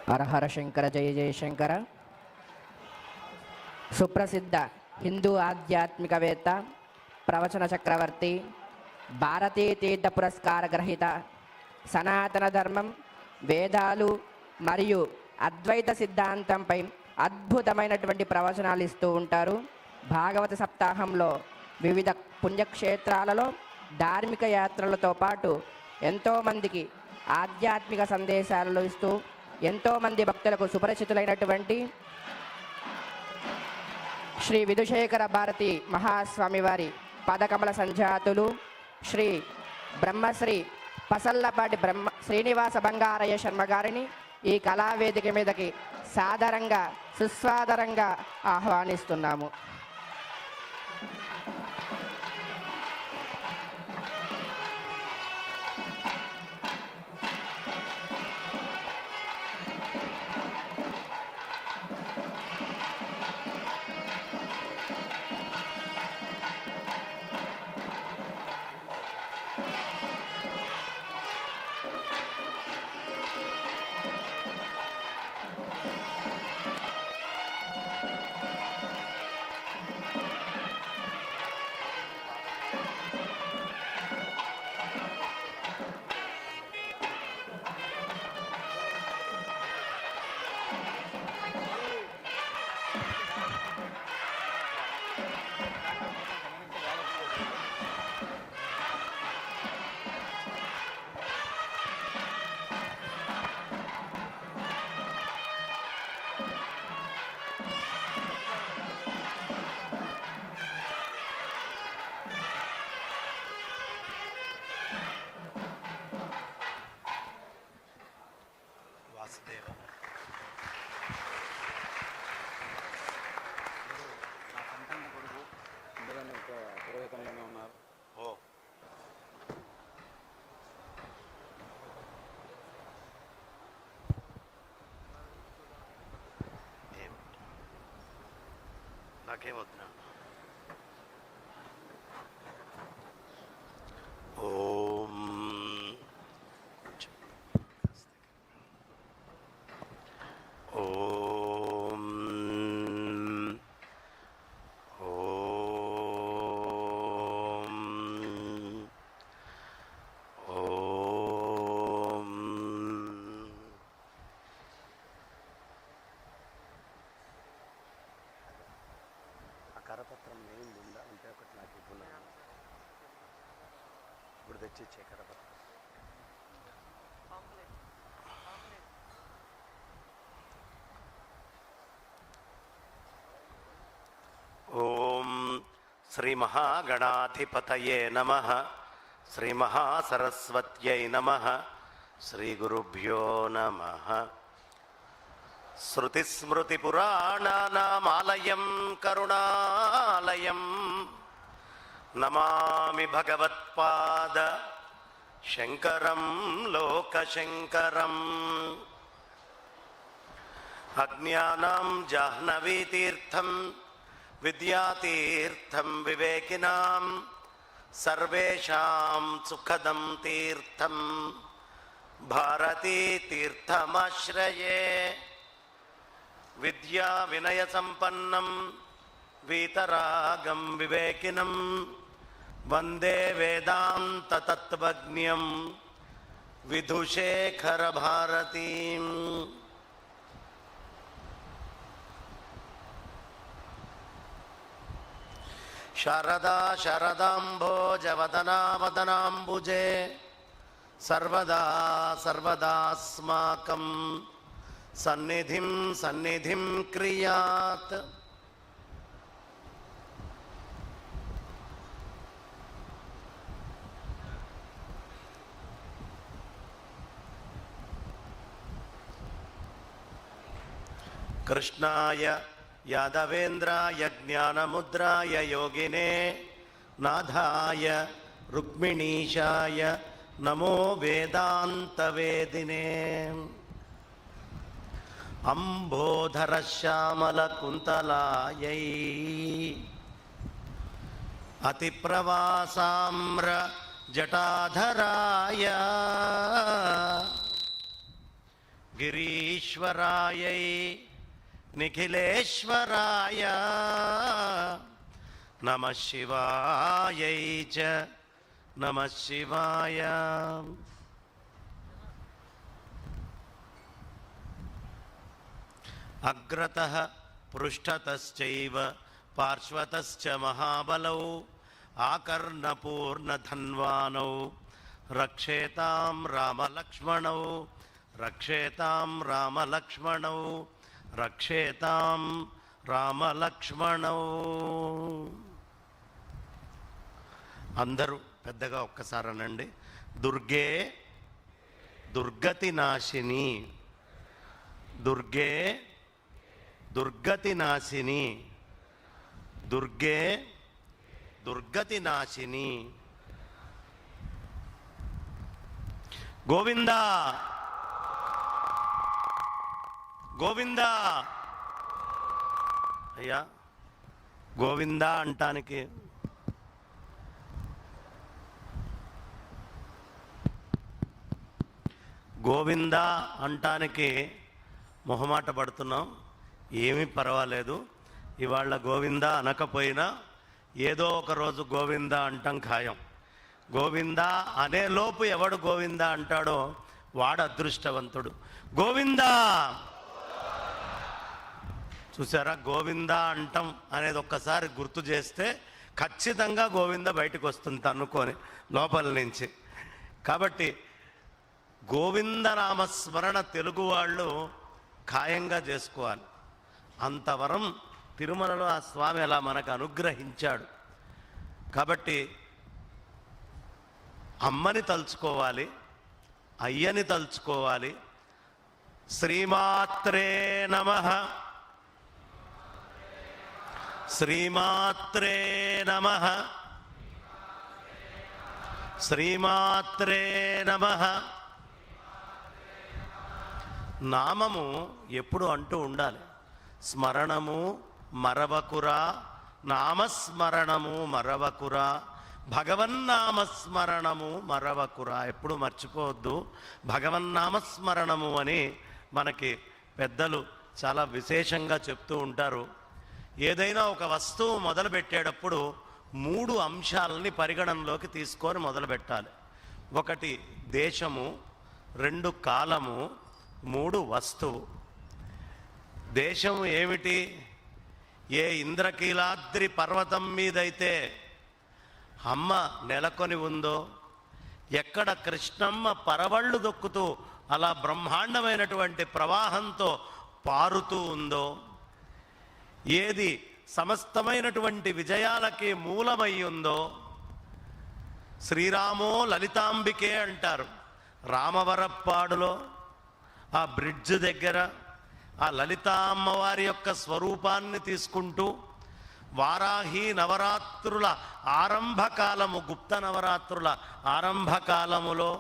హర హర శంకర జయ జయ శంకర. సుప్రసిద్ధ హిందూ ఆధ్యాత్మికవేత్త, ప్రవచన చక్రవర్తి, భారతీ తీర్థ పురస్కార గ్రహీత, సనాతన ధర్మం, వేదాలు మరియు అద్వైత సిద్ధాంతంపై అద్భుతమైనటువంటి ప్రవచనాలు ఇస్తూ ఉంటారు. భాగవత సప్తాహంలో వివిధ పుణ్యక్షేత్రాలలో ధార్మిక యాత్రలతో పాటు ఎంతోమందికి ఆధ్యాత్మిక సందేశాలను ఇస్తూ ఎంతోమంది భక్తులకు సుపరిచితులైనటువంటి శ్రీ విధుశేఖర భారతి మహాస్వామి వారి పదకమల సంజాతులు శ్రీ బ్రహ్మశ్రీ పసల్లపాటి శ్రీనివాస బంగారయ్య శర్మ గారిని ఈ కళావేదిక మీదకి సాదరంగా సుస్వాదరంగా ఆహ్వానిస్తున్నాము. నాకేమవుతున్నా ఓం ఓం ఓం కరపత్రం ఏం ఉందా అంటే ఒకటి నాకు ఇవ్వలేదు. ఇప్పుడు తెచ్చిచ్చే కరపత్రం. ఓం శ్రీ మహాగణాధిపతయే నమః. శ్రీ మహాసరస్వత్యై నమః. శ్రీ గురుభ్యో నమః. శృతిస్మృతిపురాణానామాలయం కరుణాలయం నమామి భగవత్పాద శంకరం లోకశంకరం. అజ్ఞానాం జాహ్నవీతీర్థం విద్యాతీర్థం వివేకినాం సర్వేషాం సుఖదం తీర్థం భారతీతీర్థమాశ్రయే. విద్యా వినయ సంపన్నం వీతరాగం వివేకినం వందే వేదాంత తత్వజ్ఞం విధుశేఖర భారతీం. శారదా శరదాంభోజవదనా వదనాంబుజే సర్వదా సర్వదాస్మాకం సన్నిధిం సన్నిధిం క్రియాత్. కృష్ణాయ యాదవేంద్రాయ జ్ఞానముద్రాయ యోగినే నాథాయ రుక్మిణీశాయ నమో వేదాంతవేదినే. అంబోధర శ్యామల కుంతలాయై అతిప్రవాసామ్ర జటాధరాయ గిరీశ్వరాయై నిఖిలేశ్వరాయ నమః శివాయై చ నమః శివాయ. అగ్రతః పృష్ఠతశ్చైవ పార్శ్వతశ్చ మహాబలౌ ఆకర్ణపూర్ణధన్వానౌ రక్షేతాం రామలక్ష్మణౌ రక్షేతాం రామలక్ష్మణౌ రక్షేతాం రామలక్ష్మణౌ. అందరూ పెద్దగా ఒక్కసారి అనండి. దుర్గే దుర్గతి నాశిని, దుర్గే దుర్గతి నాశిని, దుర్గే దుర్గతి నాశిని. గోవిందా గోవిందా. అయ్యా గోవిందా అంటానికి గోవిందా అంటానికి మొహమాట పడుతున్నాం. ఏమీ పర్వాలేదు. ఇవాళ గోవిందా అనకపోయినా ఏదో ఒక రోజు గోవిందా అంటాం ఖాయం. గోవిందా అనే లోపు ఎవడు గోవిందా అంటాడో వాడు అదృష్టవంతుడు. గోవిందా. చూసారా, గోవిందా అంటాం అనేది ఒక్కసారి గుర్తు చేస్తే ఖచ్చితంగా గోవింద బయటకు వస్తుంది తన్నుకొని లోపల నుంచి. కాబట్టి గోవిందనామస్మరణ తెలుగు వాళ్ళు ఖాయంగా చేసుకోవాలి. అంతవరం తిరుమలలో ఆ స్వామి అలా మనకు అనుగ్రహించాడు. కాబట్టి అమ్మని తలుచుకోవాలి, అయ్యని తలుచుకోవాలి. శ్రీమాత్రే నమః, శ్రీమాత్రే నమః, శ్రీమాత్రే నమః. నామము ఎప్పుడు అంటూ ఉండాలి. స్మరణము మరవకురా, నామస్మరణము మరవకురా, భగవన్నామస్మరణము మరవకురా. ఎప్పుడు మర్చిపోవద్దు భగవన్నామస్మరణము అని మనకి పెద్దలు చాలా విశేషంగా చెప్తూ ఉంటారు. ఏదైనా ఒక వస్తువు మొదలుపెట్టేటప్పుడు 3 అంశాలని పరిగణనలోకి తీసుకొని మొదలుపెట్టాలి. 1 దేశము, 2 కాలము, 3 వస్తువు. దేశం ఏమిటి? ఏ ఇంద్రకీలాద్రి పర్వతం మీదైతే అమ్మ నెలకొని ఉందో, ఎక్కడ కృష్ణమ్మ పరవళ్ళు దొక్కుతూ అలా బ్రహ్మాండమైనటువంటి ప్రవాహంతో పారుతూ ఉందో, ఏది సమస్తమైనటువంటి విజయాలకి మూలమై ఉందో, శ్రీరామో లలితాంబికే అంటారు. రామవరప్పాడులో ఆ బ్రిడ్జ్ దగ్గర ఆ లలితా అమ్మవారి యొక్క స్వరూపాన్ని తీసుకుంటూ వారాహి నవరాత్రుల ఆరంభకాలము, గుప్త నవరాత్రుల ఆరంభకాలములో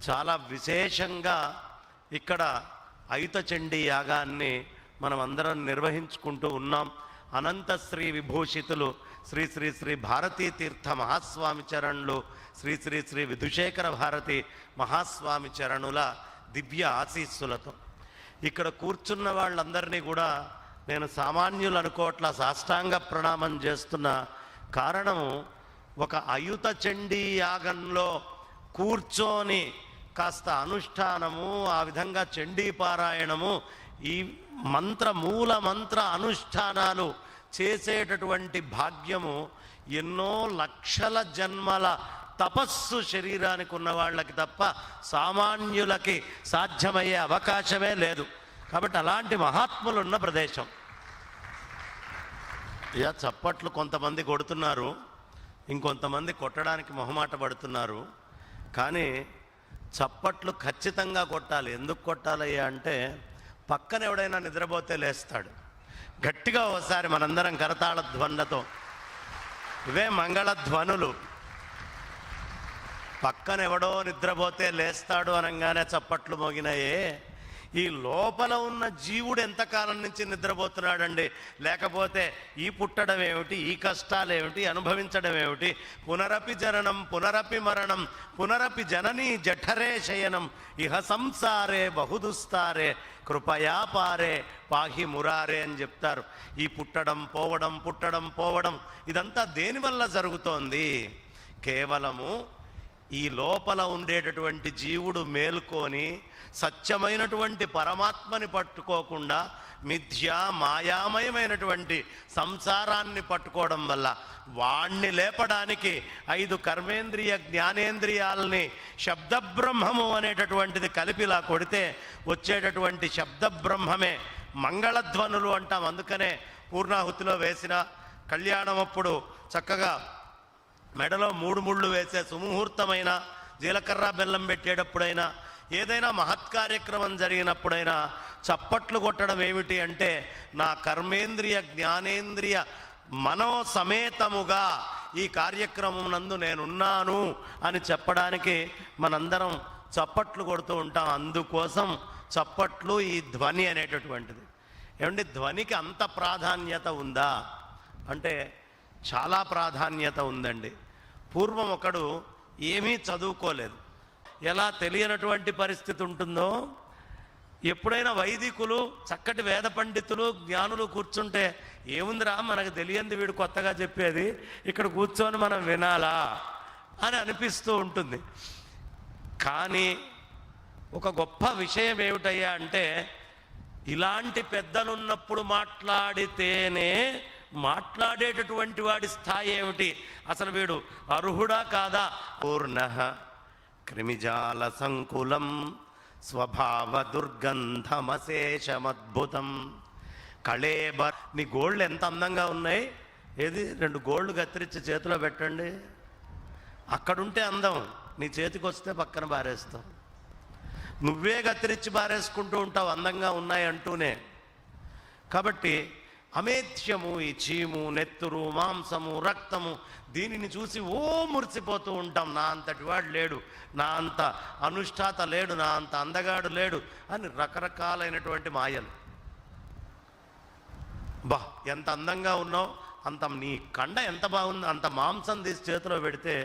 చాలా విశేషంగా ఇక్కడ అయుతచండీ యాగాన్ని మనం అందరం నిర్వహించుకుంటూ ఉన్నాం. అనంత శ్రీ విభూషితులు శ్రీ శ్రీ శ్రీ భారతీ తీర్థ మహాస్వామి చరణులు, శ్రీ శ్రీ శ్రీ విధుశేఖర భారతి మహాస్వామి చరణుల దివ్య ఆశీస్సులతో ఇక్కడ కూర్చున్న వాళ్ళందరినీ కూడా నేను సామాన్యులు అనుకోవట్ల సాష్టాంగ ప్రణామం చేస్తున్న కారణము, ఒక అయుత చండీ యాగంలో కూర్చొని కాస్త అనుష్ఠానము, ఆ విధంగా చండీ పారాయణము, ఈ మూల మంత్ర అనుష్ఠానాలు చేసేటటువంటి భాగ్యము ఎన్నో లక్షల జన్మల తపస్సు శరీరానికి ఉన్న వాళ్ళకి తప్ప సామాన్యులకి సాధ్యమయ్యే అవకాశమే లేదు. కాబట్టి అలాంటి మహాత్ములు ఉన్న ప్రదేశం. చప్పట్లు కొంతమంది కొడుతున్నారు, ఇంకొంతమంది కొట్టడానికి మొహమాట పడుతున్నారు. కానీ చప్పట్లు ఖచ్చితంగా కొట్టాలి. ఎందుకు కొట్టాలయ్యా అంటే, పక్కన ఎవడైనా నిద్రపోతే లేస్తాడు. గట్టిగా ఒకసారి మనందరం కరతాళ ధ్వనులతో, ఇవే మంగళధ్వనులు. పక్కన ఎవడో నిద్రపోతే లేస్తాడు అనగానే చప్పట్లు మోగినాయే. ఈ లోపల ఉన్న జీవుడు ఎంతకాలం నుంచి నిద్రపోతున్నాడండి? లేకపోతే ఈ పుట్టడం ఏమిటి, ఈ కష్టాలు ఏమిటి, అనుభవించడం ఏమిటి? పునరపి జననం పునరపి మరణం పునరపి జననీ జఠరే శయనం ఇహ సంసారే బహుదుస్తారే కృపయా పారే పాహి మురారే అని చెప్తారు. ఈ పుట్టడం పోవడం ఇదంతా దేనివల్ల జరుగుతోంది? కేవలము ఈ లోపల ఉండేటటువంటి జీవుడు మేల్కొని సత్యమైనటువంటి పరమాత్మని పట్టుకోకుండా మిథ్యా మాయామయమైనటువంటి సంసారాన్ని పట్టుకోవడం వల్ల వాణ్ణి లేపడానికి 5 కర్మేంద్రియ జ్ఞానేంద్రియాలని శబ్దబ్రహ్మము అనేటటువంటిది కలిపిలా కొడితే వచ్చేటటువంటి శబ్దబ్రహ్మమే మంగళధ్వనులు అంటాం. అందుకనే పూర్ణాహుతిలో వేసిన కళ్యాణం అప్పుడు చక్కగా మెడలో 3 ముళ్ళు వేసే సుముహూర్తమైన, జీలకర్ర బెల్లం పెట్టేటప్పుడైనా, ఏదైనా మహత్కార్యక్రమం జరిగినప్పుడైనా చప్పట్లు కొట్టడం ఏమిటి అంటే, నా కర్మేంద్రియ జ్ఞానేంద్రియ మనో సమేతముగా ఈ కార్యక్రమం నందు నేనున్నాను అని చెప్పడానికి మనందరం చప్పట్లు కొడుతూ ఉంటాం. అందుకోసం చప్పట్లు, ఈ ధ్వని అనేటటువంటిది. ఏమంటే ధ్వనికి అంత ప్రాధాన్యత ఉందా అంటే చాలా ప్రాధాన్యత ఉందండి. పూర్వం ఒకడు ఏమీ చదువుకోలేదు, ఎలా తెలియనటువంటి పరిస్థితి ఉంటుందో, ఎప్పుడైనా వైదికులు చక్కటి వేద పండితులు జ్ఞానులు కూర్చుంటే ఏముందిరా మనకు తెలియంది వీడు కొత్తగా చెప్పేది, ఇక్కడ కూర్చొని మనం వినాలా అని అనిపిస్తూ ఉంటుంది. కానీ ఒక గొప్ప విషయం ఏమిటయ్యా అంటే, ఇలాంటి పెద్దలున్నప్పుడు మాట్లాడితేనే మాట్లాడేటటువంటి వాడి స్థాయి ఏమిటి, అసలు వీడు అర్హుడా కాదా? పూర్ణ క్రిమిజాల సంకులం స్వభావ దుర్గంధమశేషమద్భుతం కళేబర్. నీ గోళ్ళు ఎంత అందంగా ఉన్నాయి, ఏది 2 గోళ్ళు కత్తిరించి చేతిలో పెట్టండి, అక్కడుంటే అందం, నీ చేతికి వస్తే పక్కన బారేస్తావు. నువ్వే కత్తిరించి బారేసుకుంటూ ఉంటావు అందంగా ఉన్నాయి అంటూనే. కాబట్టి అమేధ్యము, ఈ చీము, నెత్తురు, మాంసము, రక్తము, దీనిని చూసి మురిసిపోతూ ఉంటాం. నా అంతటి వాడు లేడు, నా అంత అనుష్ఠాత లేడు, నా అంత అందగాడు లేడు అని రకరకాలైనటువంటి మాయలు. ఎంత అందంగా ఉన్నావు, అంత నీ కండ ఎంత బాగుంది, అంత మాంసం తీసి చేతిలో పెడితే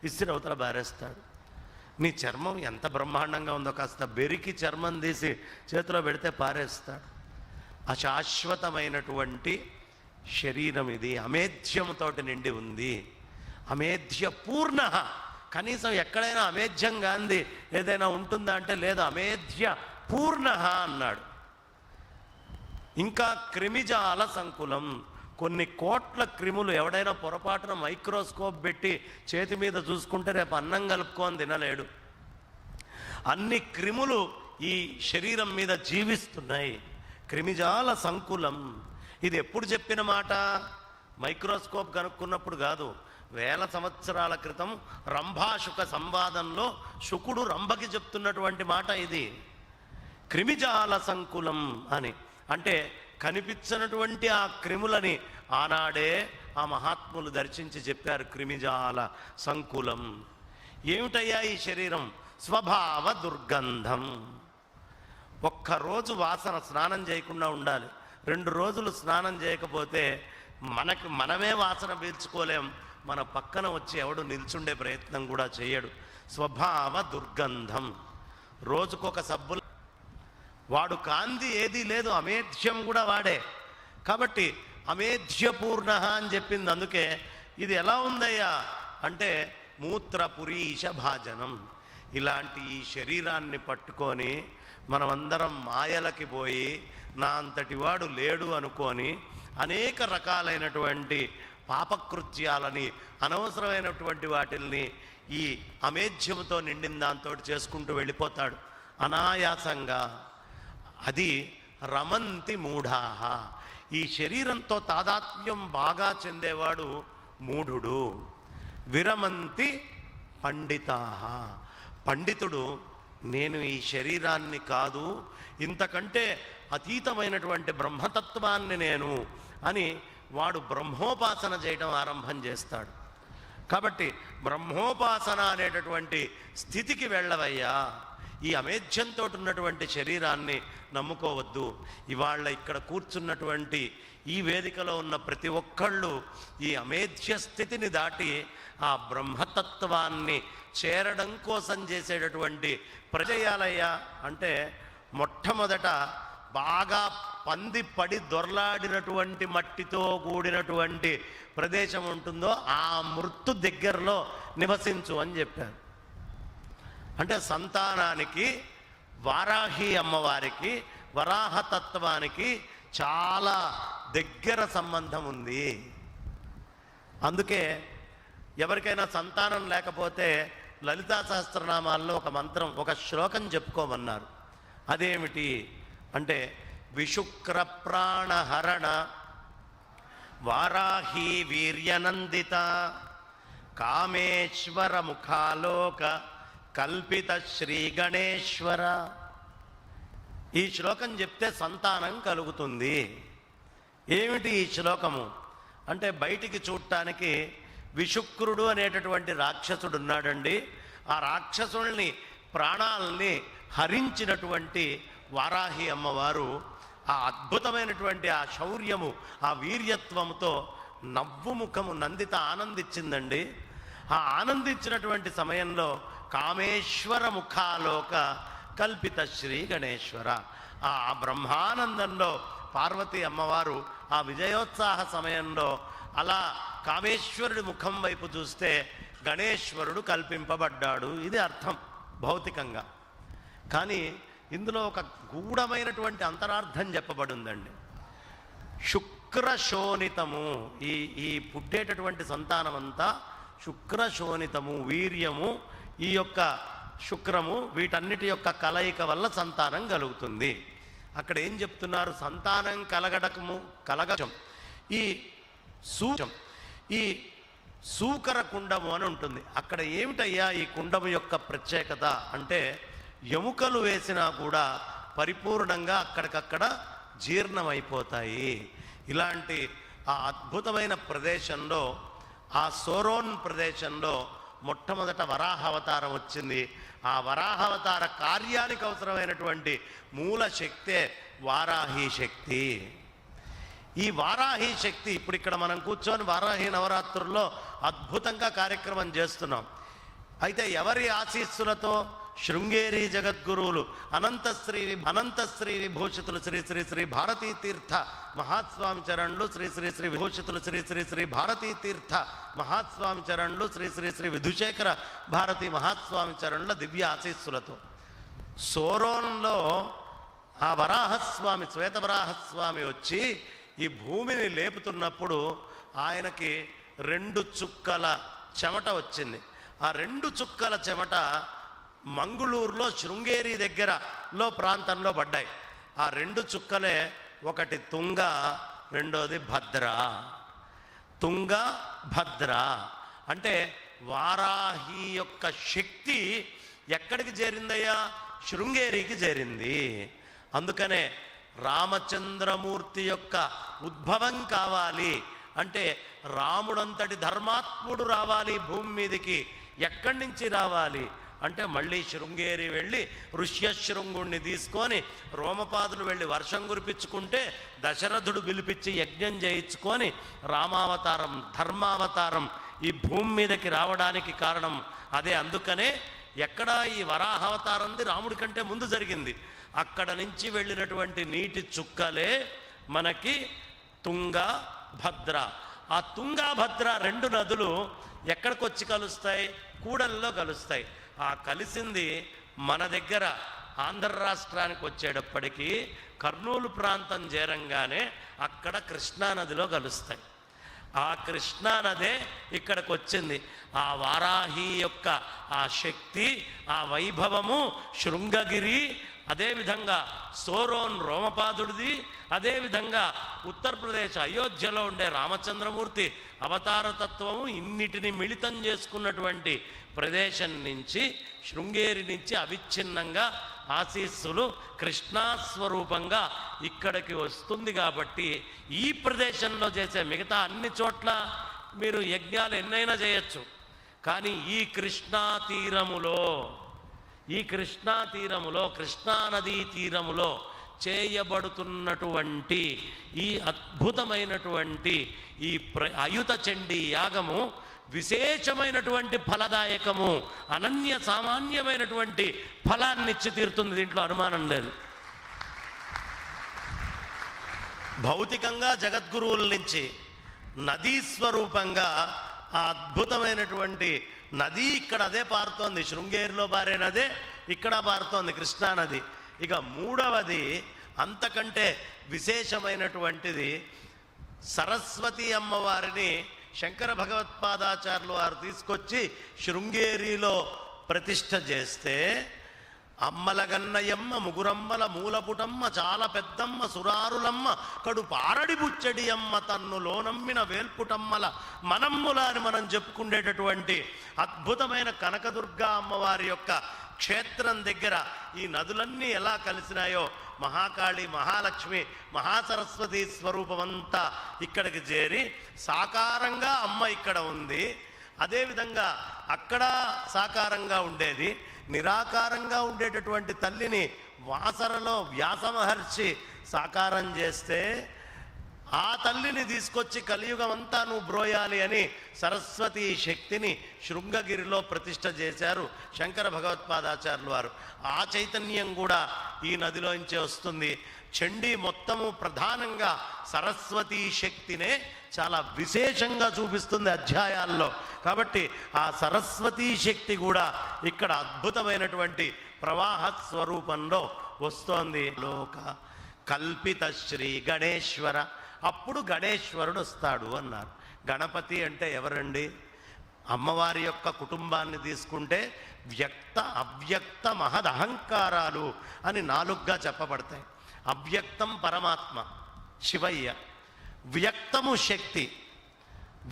ఇస్తిరవతల బారేస్తాడు. నీ చర్మం ఎంత బ్రహ్మాండంగా ఉందో కాస్త బెరికి చర్మం తీసి చేతిలో పెడితే పారేస్తాడు. అశాశ్వతమైనటువంటి శరీరం ఇది, అమేధ్యముతోటి నిండి ఉంది. అమేధ్య పూర్ణ, కనీసం ఎక్కడైనా అమేధ్యం గాంధీ ఏదైనా ఉంటుందా అంటే లేదు, అమేధ్య పూర్ణ అన్నాడు. ఇంకా క్రిమిజాల సంకులం, కొన్ని కోట్ల క్రిములు ఎవడైనా పొరపాటున మైక్రోస్కోప్ పెట్టి చేతి మీద చూసుకుంటే రేపు అన్నం కలుపుకొని తినలేడు. అన్ని క్రిములు ఈ శరీరం మీద జీవిస్తున్నాయి. క్రిమిజాల సంకులం, ఇది ఎప్పుడు చెప్పిన మాట? మైక్రోస్కోప్ కనుక్కున్నప్పుడు కాదు, 1000 సంవత్సరాల క్రితం రంభాశుక సంవాదంలో శుకుడు రంభకి చెప్తున్నటువంటి మాట ఇది. క్రిమిజాల సంకులం అని అంటే కనిపించినటువంటి ఆ క్రిములని ఆనాడే ఆ మహాత్ములు దర్శించి చెప్పారు. క్రిమిజాల సంకులం ఏమిటయ్యా ఈ శరీరం? స్వభావ దుర్గంధం. ఒక్కరోజు వాసన, స్నానం చేయకుండా ఉండాలి. 2 రోజులు స్నానం చేయకపోతే మనమే వాసన పీల్చుకోలేం, మన పక్కన వచ్చి ఎవడు నిల్చుండే ప్రయత్నం కూడా చేయడు. స్వభావ దుర్గంధం. రోజుకొక సబ్బు, వాడు కాంతి ఏదీ లేదు, అమేధ్యం కూడా వాడే. కాబట్టి అమేధ్యపూర్ణ అని చెప్పింది. అందుకే ఇది ఎలా ఉందయ్యా అంటే మూత్రపురీష భాజనం. ఇలాంటి ఈ శరీరాన్ని పట్టుకొని మనమందరం మాయలకి పోయి నా అంతటి వాడు లేడు అనుకొని అనేక రకాలైనటువంటి పాపకృత్యాలని, అనవసరమైనటువంటి వాటిల్ని ఈ అమేధ్యముతో నిండిన దాంతో చేసుకుంటూ వెళ్ళిపోతాడు అనాయాసంగా. అది రమంతి మూఢాహ. ఈ శరీరంతో తాదాత్మ్యం బాగా చెందేవాడు మూఢుడు. విరమంతి పండితాహ. పండితుడు నేను ఈ శరీరాన్ని కాదు, ఇంతకంటే అతీతమైనటువంటి బ్రహ్మతత్వాన్ని నేను అని వాడు బ్రహ్మోపాసన చేయడం ఆరంభం చేస్తాడు. కాబట్టి బ్రహ్మోపాసన అనేటటువంటి స్థితికి వెళ్ళవయ్యా. ఈ అమేధ్యంతో ఉన్నటువంటి శరీరాన్ని నమ్ముకోవద్దు. ఇవాళ ఇక్కడ కూర్చున్నటువంటి ఈ వేదికలో ఉన్న ప్రతి ఒక్కళ్ళు ఈ అమేధ్య స్థితిని దాటి ఆ బ్రహ్మతత్వాన్ని చేరడం కోసం చేసేటటువంటి ప్రజయాలయ్య. అంటే మొట్టమొదట బాగా పంది పడి దొర్లాడినటువంటి మట్టితో కూడినటువంటి ప్రదేశం ఉంటుందో ఆ మృత్తు దగ్గరలో నివసించు అని చెప్పారు. అంటే సంతానానికి వారాహి అమ్మవారికి వరాహతత్వానికి చాలా దగ్గర సంబంధం ఉంది. అందుకే ఎవరికైనా సంతానం లేకపోతే లలితా సహస్రనామాల్లో ఒక మంత్రం, ఒక శ్లోకం చెప్పుకోమన్నారు. అదేమిటి అంటే విశుక్ర ప్రాణహరణ వారాహి వీర్యనందిత కామేశ్వర ముఖాలోక కల్పిత శ్రీ గణేశ్వర. ఈ శ్లోకం చెప్తే సంతానం కలుగుతుంది. ఏమిటి ఈ శ్లోకము అంటే బయటికి చూడటానికి విశుక్రుడు అనేటటువంటి రాక్షసుడు ఉన్నాడండి. ఆ రాక్షసుల్ని ప్రాణాలని హరించినటువంటి వారాహి అమ్మవారు ఆ అద్భుతమైనటువంటి ఆ శౌర్యము, ఆ వీర్యత్వముతో నవ్వు ముఖము నందిత ఆనందించిందండి. ఆ ఆనందించినటువంటి సమయంలో కామేశ్వర ముఖాలోక కల్పిత శ్రీ గణేశ్వర, ఆ బ్రహ్మానందంలో పార్వతీ అమ్మవారు ఆ విజయోత్సాహ సమయంలో అలా కామేశ్వరుడి ముఖం వైపు చూస్తే గణేశ్వరుడు కల్పింపబడ్డాడు. ఇది అర్థం భౌతికంగా. కానీ ఇందులో ఒక గూఢమైనటువంటి అంతరార్థం చెప్పబడిందండి. శుక్రశోణితము, ఈ పుట్టేటటువంటి సంతానం అంతా శుక్రశోణితము, వీర్యము, ఈ యొక్క శుక్రము, వీటన్నిటి యొక్క కలయిక వల్ల సంతానం కలుగుతుంది. అక్కడ ఏం చెప్తున్నారు? సంతానం కలగటం ఈ సూకర కుండము అని ఉంటుంది. అక్కడ ఏమిటయ్యా ఈ కుండము యొక్క ప్రత్యేకత అంటే ఎముకలు వేసినా కూడా పరిపూర్ణంగా అక్కడికక్కడ జీర్ణమైపోతాయి. ఇలాంటి ఆ అద్భుతమైన ప్రదేశంలో, ఆ సోరోన్ ప్రదేశంలో మొట్టమొదట వరాహ అవతారం వచ్చింది. ఆ వరాహావతార కార్యానికి అవసరమైనటువంటి మూల శక్తే వారాహి శక్తి. ఈ వారాహి శక్తి ఇప్పుడు ఇక్కడ మనం కూర్చొని వారాహి నవరాత్రుల్లో అద్భుతంగా కార్యక్రమం చేస్తున్నాం. అయితే ఎవరి ఆశీస్సులతో? శృంగేరి జగద్గురువులు అనంతశ్రీ విభూషితులు శ్రీ శ్రీ శ్రీ భారతీ తీర్థ మహాస్వామి చరణులు, శ్రీ శ్రీ శ్రీ విభూషితులు శ్రీ శ్రీ శ్రీ భారతీ తీర్థ మహాస్వామి చరణులు, శ్రీ శ్రీ శ్రీ విధుశేఖర భారతీ మహాస్వామి చరణుల దివ్య ఆశీస్సులతో సోరోన్లో ఆ వరాహస్వామి, శ్వేతవరాహస్వామి వచ్చి ఈ భూమిని లేపుతున్నప్పుడు ఆయనకి 2 చుక్కల చెమట వచ్చింది. ఆ 2 చుక్కల చెమట మంగుళూరులో శృంగేరి దగ్గరలో ప్రాంతంలో పడ్డాయి. ఆ 2 చుక్కలే, ఒకటి తుంగ, రెండోది భద్ర. తుంగ భద్ర అంటే వారాహి యొక్క శక్తి ఎక్కడికి చేరిందయ్యా? శృంగేరికి చేరింది. అందుకనే రామచంద్రమూర్తి యొక్క ఉద్భవం కావాలి అంటే రాముడంతటి ధర్మాత్ముడు రావాలి భూమి మీదకి. ఎక్కడి నుంచి రావాలి అంటే మళ్ళీ శృంగేరి వెళ్ళి ఋష్యశృంగుణ్ణి తీసుకొని రోమపాదులు వెళ్ళి వర్షం కురిపించుకుంటే దశరథుడు పిలిపించి యజ్ఞం చేయించుకొని రామావతారం, ధర్మావతారం ఈ భూమి మీదకి రావడానికి కారణం అదే. అందుకనే ఎక్కడ ఈ వరాహావతారంది రాముడి కంటే ముందు జరిగింది. అక్కడ నుంచి వెళ్ళినటువంటి నీటి చుక్కలే మనకి తుంగ భద్ర. ఆ తుంగా భద్ర 2 నదులు ఎక్కడికి వచ్చి కలుస్తాయి? కూడల్లో కలుస్తాయి. ఆ కలిసింది మన దగ్గర ఆంధ్ర రాష్ట్రానికి వచ్చేటప్పటికీ కర్నూలు ప్రాంతం చేరంగానే అక్కడ కృష్ణానదిలో కలుస్తాయి. ఆ కృష్ణానదే ఇక్కడికి వచ్చింది. ఆ వారాహి యొక్క ఆ శక్తి, ఆ వైభవము శృంగగిరి, అదేవిధంగా సోరోన్ రోమపాదుడిది, అదేవిధంగా ఉత్తరప్రదేశ్ అయోధ్యలో ఉండే రామచంద్రమూర్తి అవతారతత్వము, ఇన్నిటిని మిళితం చేసుకున్నటువంటి ప్రదేశం నుంచి, శృంగేరి నుంచి అవిచ్ఛిన్నంగా ఆశీస్సులు కృష్ణాస్వరూపంగా ఇక్కడికి వస్తుంది. కాబట్టి ఈ ప్రదేశంలో చేసే మిగతా అన్ని చోట్ల మీరు యజ్ఞాలు ఎన్నైనా చేయొచ్చు, కానీ ఈ కృష్ణా తీరములో ఈ కృష్ణా తీరములో, కృష్ణానదీ తీరములో చేయబడుతున్నటువంటి ఈ అద్భుతమైనటువంటి ఈ అయుత చండీ యాగము విశేషమైనటువంటి ఫలదాయకము, అనన్య సామాన్యమైనటువంటి ఫలాన్నిచ్చి తీరుతుంది. దీంట్లో అనుమానం లేదు. భౌతికంగా జగద్గురువుల నుంచి నదీ స్వరూపంగా ఆ అద్భుతమైనటువంటి నది ఇక్కడ అదే పారుతోంది. శృంగేరిలో పారే నదే ఇక్కడ పారుతోంది, కృష్ణానది. ఇక మూడవది అంతకంటే విశేషమైనటువంటిది, సరస్వతి అమ్మవారిని శంకర భగవత్పాదాచార్యులు వారు తీసుకొచ్చి శృంగేరిలో ప్రతిష్ఠ చేస్తే, అమ్మలగన్నయమ్మ ముగురమ్మల మూలపుటమ్మ చాలా పెద్దమ్మ సురారులమ్మ కడు పారడి బుచ్చడి అమ్మ తన్ను లోనమ్మిన వేల్పుటమ్మల మనమ్ముల అని మనం చెప్పుకునేటటువంటి అద్భుతమైన కనకదుర్గా అమ్మవారి యొక్క క్షేత్రం దగ్గర ఈ నదులన్నీ ఎలా కలిసినాయో, మహాకాళి, మహాలక్ష్మి, మహాసరస్వతి స్వరూపమంతా ఇక్కడికి చేరి సాకారంగా అమ్మ ఇక్కడ ఉంది. అదేవిధంగా అక్కడ సాకారంగా ఉండేది, నిరాకారంగా ఉండేటటువంటి తల్లిని వాసరలో వ్యాస మహర్షి సాకారం చేస్తే, ఆ తల్లిని తీసుకొచ్చి కలియుగం అంతా నువ్వు బ్రోయాలి అని సరస్వతి శక్తిని శృంగగిరిలో ప్రతిష్ఠ చేశారు శంకర భగవత్పాదాచార్యులు వారు. ఆ చైతన్యం కూడా ఈ నదిలోంచే వస్తుంది. చండీ మొత్తము ప్రధానంగా సరస్వతీ శక్తినే చాలా విశేషంగా చూపిస్తుంది అధ్యాయాల్లో. కాబట్టి ఆ సరస్వతీ శక్తి కూడా ఇక్కడ అద్భుతమైనటువంటి ప్రవాహ స్వరూపంలో వస్తోంది. లోక కల్పిత శ్రీ గణేశ్వర, అప్పుడు గణేశ్వరుడు వస్తాడు అన్నారు. గణపతి అంటే ఎవరండి? అమ్మవారి యొక్క కుటుంబాన్ని తీసుకుంటే వ్యక్త అవ్యక్త మహదహంకారాలు అని 4గా చెప్పబడతాయి. అవ్యక్తం పరమాత్మ శివయ్య, వ్యక్తము శక్తి,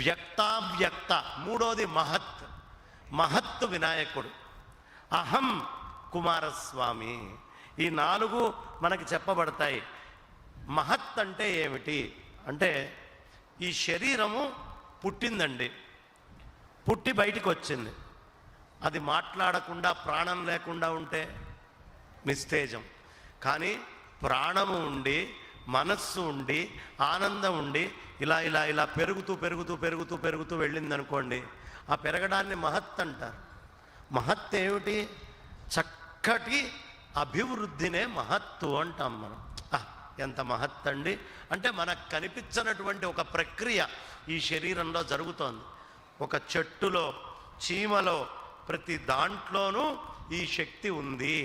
వ్యక్తావ్యక్త మూడోది మహత్, మహత్తు వినాయకుడు, అహం కుమారస్వామి. ఈ 4 మనకి చెప్పబడతాయి. మహత్ అంటే ఏమిటి అంటే, ఈ శరీరము పుట్టిందండి, పుట్టి బయటికి వచ్చింది. అది మాట్లాడకుండా ప్రాణం లేకుండా ఉంటే నిస్తేజం. కానీ ప్రాణము ఉండి, మనస్సు ఉండి, ఆనందం ఉండి ఇలా ఇలా ఇలా పెరుగుతూ పెరుగుతూ పెరుగుతూ పెరుగుతూ వెళ్ళిందనుకోండి, ఆ పెరగడాన్ని మహత్ అంటారు. మహత్ ఏమిటి? చక్కటి అభివృద్ధినే మహత్తు అంటాం మనం. ఎంత మహత్ అండి అంటే, మనకు కనిపించినటువంటి ఒక ప్రక్రియ ఈ శరీరంలో జరుగుతోంది. ఒక చెట్టులో, చీమలో, ప్రతి దాంట్లోనూ ఈ శక్తి ఉంది.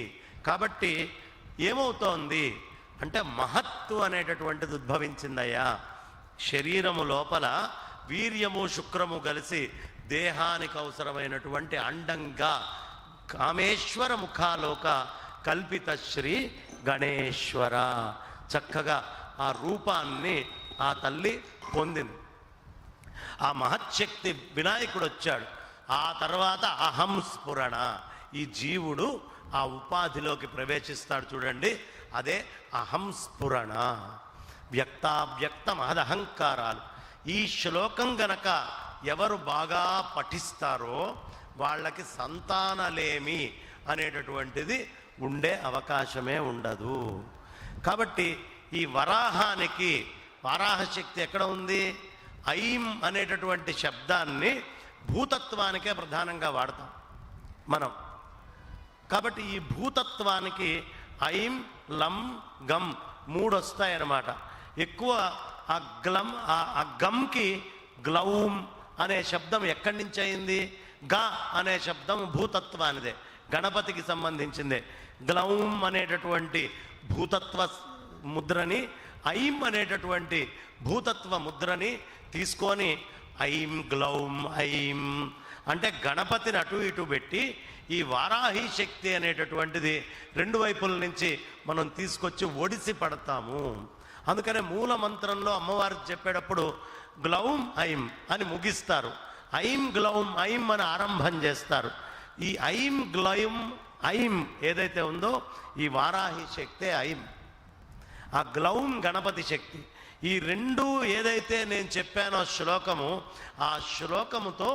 కాబట్టి ఏమవుతోంది అంటే, మహత్తు అనేటటువంటిది ఉద్భవించిందయ్యా. శరీరము లోపల వీర్యము శుక్రము కలిసి దేహానికి అవసరమైనటువంటి అండంగా కామేశ్వర ముఖాలోక కల్పిత శ్రీ గణేశ్వర, చక్కగా ఆ రూపాన్ని ఆ తల్లి పొందింది. ఆ మహత్శక్తి వినాయకుడు వచ్చాడు. ఆ తర్వాత అహం స్ఫురణ, ఈ జీవుడు ఆ ఉపాధిలోకి ప్రవేశిస్తాడు చూడండి, అదే అహం స్ఫురణ. వ్యక్తావ్యక్త మహదహంకారాలు. ఈ శ్లోకం గనక ఎవరు బాగా పఠిస్తారో వాళ్ళకి సంతానలేమి అనేటటువంటిది ఉండే అవకాశమే ఉండదు. కాబట్టి ఈ వరాహానికి, వరాహశక్తి ఎక్కడ ఉంది? ఐం అనేటటువంటి శబ్దాన్ని భూతత్వానికే ప్రధానంగా వాడతాం మనం. కాబట్టి ఈ భూతత్వానికి ఐం, లం, గం 3 వస్తాయన్నమాట. ఎక్కువ ఆ గ్లం, ఆ గంకి గ్లౌం అనే శబ్దం ఎక్కడి నుంచి అయింది? గ అనే శబ్దం భూతత్వానిదే, గణపతికి సంబంధించిందే. గ్లౌం అనేటటువంటి భూతత్వ ముద్రని, ఐం అనేటటువంటి భూతత్వ ముద్రని తీసుకొని ఐం గ్లౌం ఐం అంటే గణపతిని అటు ఇటు పెట్టి ఈ వారాహి శక్తి అనేటటువంటిది 2 వైపుల నుంచి మనం తీసుకొచ్చి ఒడిసి పడతాము. అందుకనే మూల మంత్రంలో అమ్మవారికి చెప్పేటప్పుడు గ్లౌం ఐం అని ముగిస్తారు, ఐం గ్లౌం ఐం అని ఆరంభం చేస్తారు. ఈ ఐం గ్లౌం ఐం ఏదైతే ఉందో ఈ వారాహి శక్తే ఐం, ఆ గ్లౌం గణపతి శక్తి. ఈ 2 ఏదైతే నేను చెప్పానో శ్లోకము, ఆ శ్లోకముతో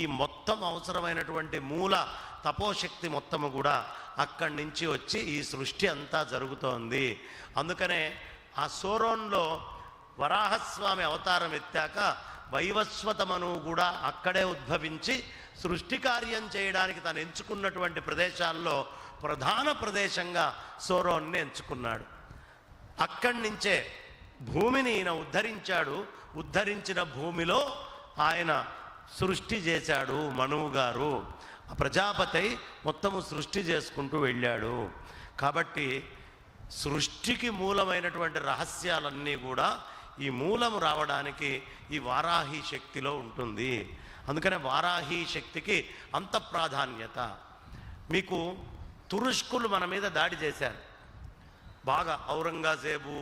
ఈ మొత్తం అవసరమైనటువంటి మూల తపోశక్తి మొత్తము కూడా అక్కడి నుంచి వచ్చి ఈ సృష్టి అంతా జరుగుతోంది. అందుకనే ఆ సోరోన్లో వరాహస్వామి అవతారం ఎత్తాక వైవస్వతమను కూడా అక్కడే ఉద్భవించి సృష్టి కార్యం చేయడానికి తను ఎంచుకున్నటువంటి ప్రదేశాల్లో ప్రధాన ప్రదేశంగా సోరోన్ని ఎంచుకున్నాడు. అక్కడి నుంచే భూమిని ఈయన ఉద్ధరించాడు. ఉద్ధరించిన భూమిలో ఆయన సృష్టి చేశాడు. మనువు గారు ప్రజాపతి మొత్తము సృష్టి చేసుకుంటూ వెళ్ళాడు. కాబట్టి సృష్టికి మూలమైనటువంటి రహస్యాలన్నీ కూడా ఈ మూలము రావడానికి ఈ వారాహి శక్తిలో ఉంటుంది. అందుకనే వారాహి శక్తికి అంత ప్రాధాన్యత. మీకు తురుష్కులు మన మీద దాడి చేశారు బాగా. ఔరంగజేబు,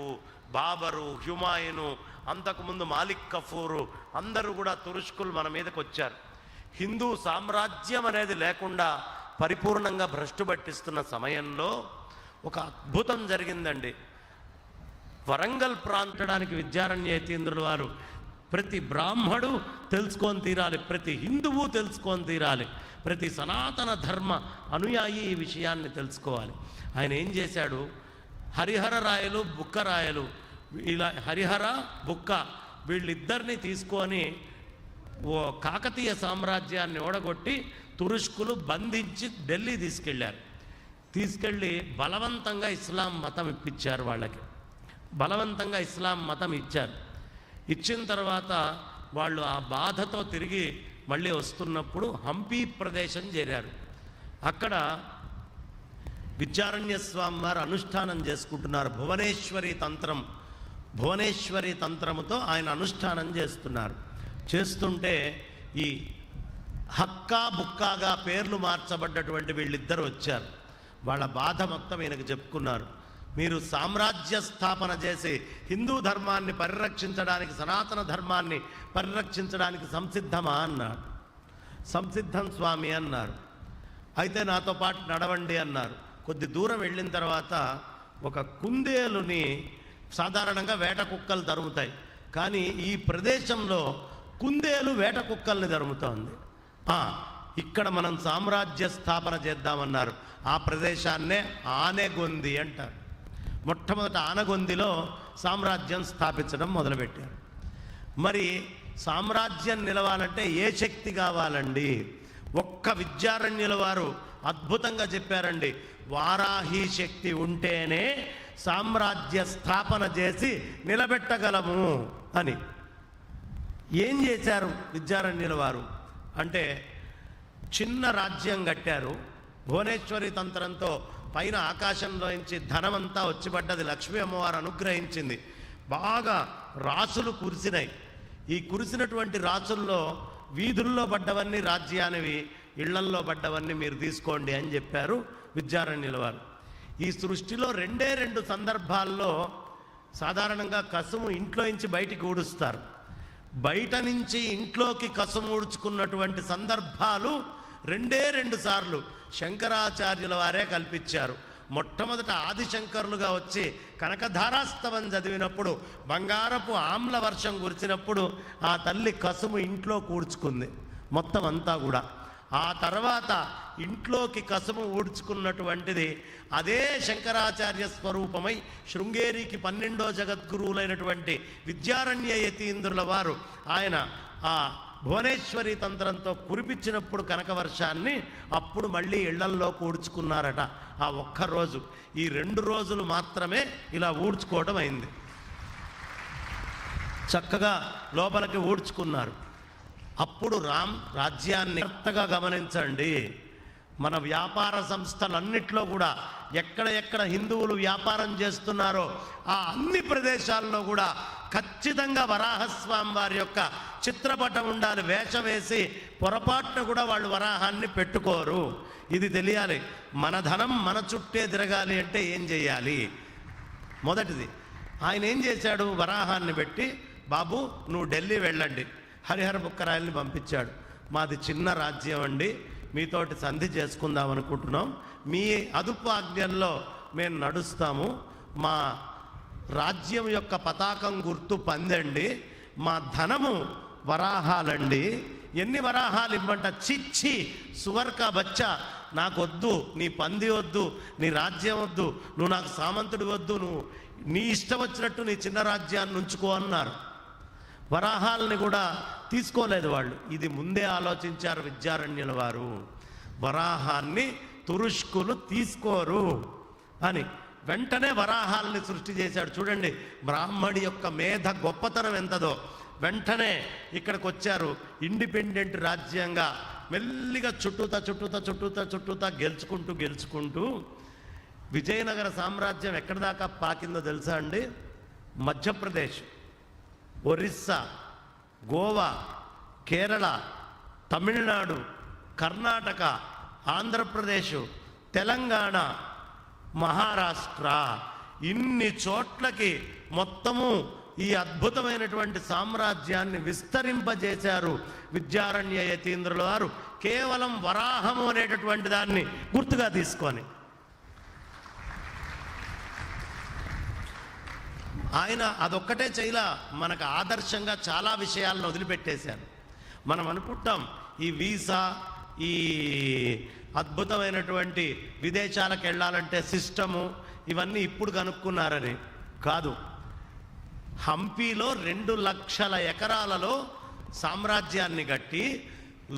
బాబరు, హుమాయూను, అంతకుముందు మాలిక్ కఫూరు అందరూ కూడా తురుష్కులు మన మీదకి వచ్చారు. హిందూ సామ్రాజ్యం అనేది లేకుండా పరిపూర్ణంగా భ్రష్టు పట్టిస్తున్న సమయంలో ఒక అద్భుతం జరిగిందండి. వరంగల్ ప్రాంతానికి విద్యారణ్య యతీంద్రుల వారు ప్రతి బ్రాహ్మడు తెలుసుకొని తీరాలి, ప్రతి హిందువు తెలుసుకొని తీరాలి, ప్రతి సనాతన ధర్మ అనుయాయి ఈ విషయాన్ని తెలుసుకోవాలి. ఆయన ఏం చేశాడు, హరిహర రాయలు, బుక్క రాయలు, ఇలా హరిహర బుక్క వీళ్ళిద్దరిని తీసుకొని ఓ కాకతీయ సామ్రాజ్యాన్ని ఓడగొట్టి తురుష్కులు బంధించి ఢిల్లీ తీసుకెళ్ళారు. తీసుకెళ్ళి బలవంతంగా ఇస్లాం మతం ఇప్పించారు. వాళ్ళకి బలవంతంగా ఇస్లాం మతం ఇచ్చారు. ఇచ్చిన తర్వాత వాళ్ళు ఆ బాధతో తిరిగి మళ్ళీ వస్తున్నప్పుడు హంపీ ప్రదేశం చేరారు. అక్కడ విద్యారణ్య స్వామి వారు అనుష్ఠానం చేసుకుంటున్నారు. భువనేశ్వరి తంత్రముతో ఆయన అనుష్ఠానం చేస్తున్నారు. చేస్తుంటే ఈ హక్కా బుక్కాగా పేర్లు మార్చబడ్డటువంటి వీళ్ళిద్దరు వచ్చారు. వాళ్ళ బాధ మొత్తం ఈయనకు చెప్పుకున్నారు. మీరు సామ్రాజ్య స్థాపన చేసి హిందూ ధర్మాన్ని పరిరక్షించడానికి, సనాతన ధర్మాన్ని పరిరక్షించడానికి సంసిద్ధమా అన్నాడు. సంసిద్ధం స్వామి అన్నారు. అయితే నాతో పాటు నడవండి అన్నారు. కొద్ది దూరం వెళ్ళిన తర్వాత ఒక కుందేలుని, సాధారణంగా వేట కుక్కలు తరుముతాయి, కానీ ఈ ప్రదేశంలో కుందేలు వేట కుక్కల్ని తరుముతోంది. ఇక్కడ మనం సామ్రాజ్య స్థాపన చేద్దామన్నారు. ఆ ప్రదేశాన్నే ఆనెగొంది అంటారు. మొట్టమొదట ఆనగొందిలో సామ్రాజ్యం స్థాపించడం మొదలుపెట్టారు. మరి సామ్రాజ్యం నిలవాలంటే ఏ శక్తి కావాలండి? ఒక్క విద్యారణ్యుల వారు అద్భుతంగా చెప్పారండి. వారాహి శక్తి ఉంటేనే సామ్రాజ్య స్థాపన చేసి నిలబెట్టగలము అని. ఏం చేశారు విద్యారణ్యుల వారు అంటే, చిన్న రాజ్యం కట్టారు. భువనేశ్వరి తంత్రంతో పైన ఆకాశంలోంచి ధనమంతా వచ్చి పడ్డది. లక్ష్మీ అమ్మవారు అనుగ్రహించింది. బాగా రాసులు కురిసినాయి. ఈ కురిసినటువంటి రాసుల్లో వీధుల్లో పడ్డవన్నీ రాజ్యానివి, ఇళ్లల్లో పడ్డవన్నీ మీరు తీసుకోండి అని చెప్పారు విద్యారణ్యుల వారు. ఈ సృష్టిలో రెండు సందర్భాల్లో సాధారణంగా కసుము ఇంట్లో నుంచి బయటికి ఊడుస్తారు. బయట నుంచి ఇంట్లోకి కసుము ఊడ్చుకున్నటువంటి సందర్భాలు రెండు సార్లు శంకరాచార్యుల వారే కల్పించారు. మొట్టమొదట ఆదిశంకరులుగా వచ్చి కనకధారాస్తవం చదివినప్పుడు, బంగారపు ఆమ్ల వర్షం కురిచినప్పుడు ఆ తల్లి కసుము ఇంట్లో కూర్చుకుంది మొత్తం అంతా కూడా. ఆ తర్వాత ఇంట్లోకి కసుము ఊడ్చుకున్నటువంటిది అదే శంకరాచార్య స్వరూపమై శృంగేరికి 12వ జగద్గురువులైనటువంటి విద్యారణ్య యతీంద్రుల వారు ఆయన ఆ భువనేశ్వరి తంత్రంతో కురిపించినప్పుడు కనకవర్షాన్ని అప్పుడు మళ్ళీ ఇళ్లల్లో ఊడ్చుకున్నారట. ఆ ఒక్కరోజు, ఈ 2 రోజులు మాత్రమే ఇలా ఊడ్చుకోవడం అయింది. చక్కగా లోపలికి ఊడ్చుకున్నారు. అప్పుడు రాజ్యాన్ని కొత్తగా గమనించండి. మన వ్యాపార సంస్థలన్నిట్లో కూడా ఎక్కడ హిందువులు వ్యాపారం చేస్తున్నారో ఆ అన్ని ప్రదేశాల్లో కూడా ఖచ్చితంగా వరాహస్వామి వారి యొక్క చిత్రపటం ఉండాలి. వేషం వేసి పొరపాటున కూడా వాళ్ళు వరాహాన్ని పెట్టుకోరు. ఇది తెలియాలి. మన ధనం మన చుట్టే తిరగాలి అంటే ఏం చేయాలి? మొదటిది, ఆయన ఏం చేశాడు, వరాహాన్ని పెట్టి, బాబు నువ్వు ఢిల్లీ వెళ్ళండి, హరిహర బుక్కరాయల్ని పంపించాడు. మాది చిన్న రాజ్యం అండి, మీతోటి సంధి చేసుకుందాం అనుకుంటున్నాం, మీ అదుపు ఆజ్ఞల్లో మేము నడుస్తాము, మా రాజ్యం యొక్క పతాకం గుర్తు పందండి, మా ధనము వరాహాలండి, ఎన్ని వరాహాలు ఇవ్వమంట? చిచ్చి సువర్క బచ్చ, నాకొద్దు, నీ పంది వద్దు, నీ రాజ్యం వద్దు, నువ్వు నాకు సామంతుడు వద్దు, నువ్వు నీ ఇష్టం వచ్చినట్టు నీ చిన్న రాజ్యాన్ని ఉంచుకో అన్నారు. వరాహాలని కూడా తీసుకోలేదు వాళ్ళు. ఇది ముందే ఆలోచించారు విద్యారణ్యుల వారు. వరాహాన్ని తురుష్కులు తీసుకోరు అని వెంటనే వరాహాలని సృష్టి చేశాడు. చూడండి బ్రాహ్మడి యొక్క మేధ గొప్పతనం ఎంతదో. వెంటనే ఇక్కడికి వచ్చారు. ఇండిపెండెంట్ రాజ్యంగా మెల్లిగా చుట్టూతా గెలుచుకుంటూ విజయనగర సామ్రాజ్యం ఎక్కడి దాకా పాకిందో తెలుసా అండి? మధ్యప్రదేశ్, ఒరిస్సా, గోవా, కేరళ, తమిళనాడు, కర్ణాటక, ఆంధ్రప్రదేశ్, తెలంగాణ, మహారాష్ట్ర, ఇన్ని చోట్లకి మొత్తము ఈ అద్భుతమైనటువంటి సామ్రాజ్యాన్ని విస్తరింపజేశారు విద్యారణ్య యతీంద్రుల వారు. కేవలం వరాహము అనేటటువంటి దాన్ని గుర్తుగా తీసుకొని ఆయన అదొక్కటే చేయలా, మనకు ఆదర్శంగా చాలా విషయాలను వదిలిపెట్టేశారు. మనం అనుకుంటాం ఈ వీసా, ఈ అద్భుతమైనటువంటి విదేశాలకు వెళ్ళాలంటే సిస్టము ఇవన్నీ ఇప్పుడు కనుక్కున్నారని కాదు. హంపీలో 2 లక్షల ఎకరాలలో సామ్రాజ్యాన్ని కట్టి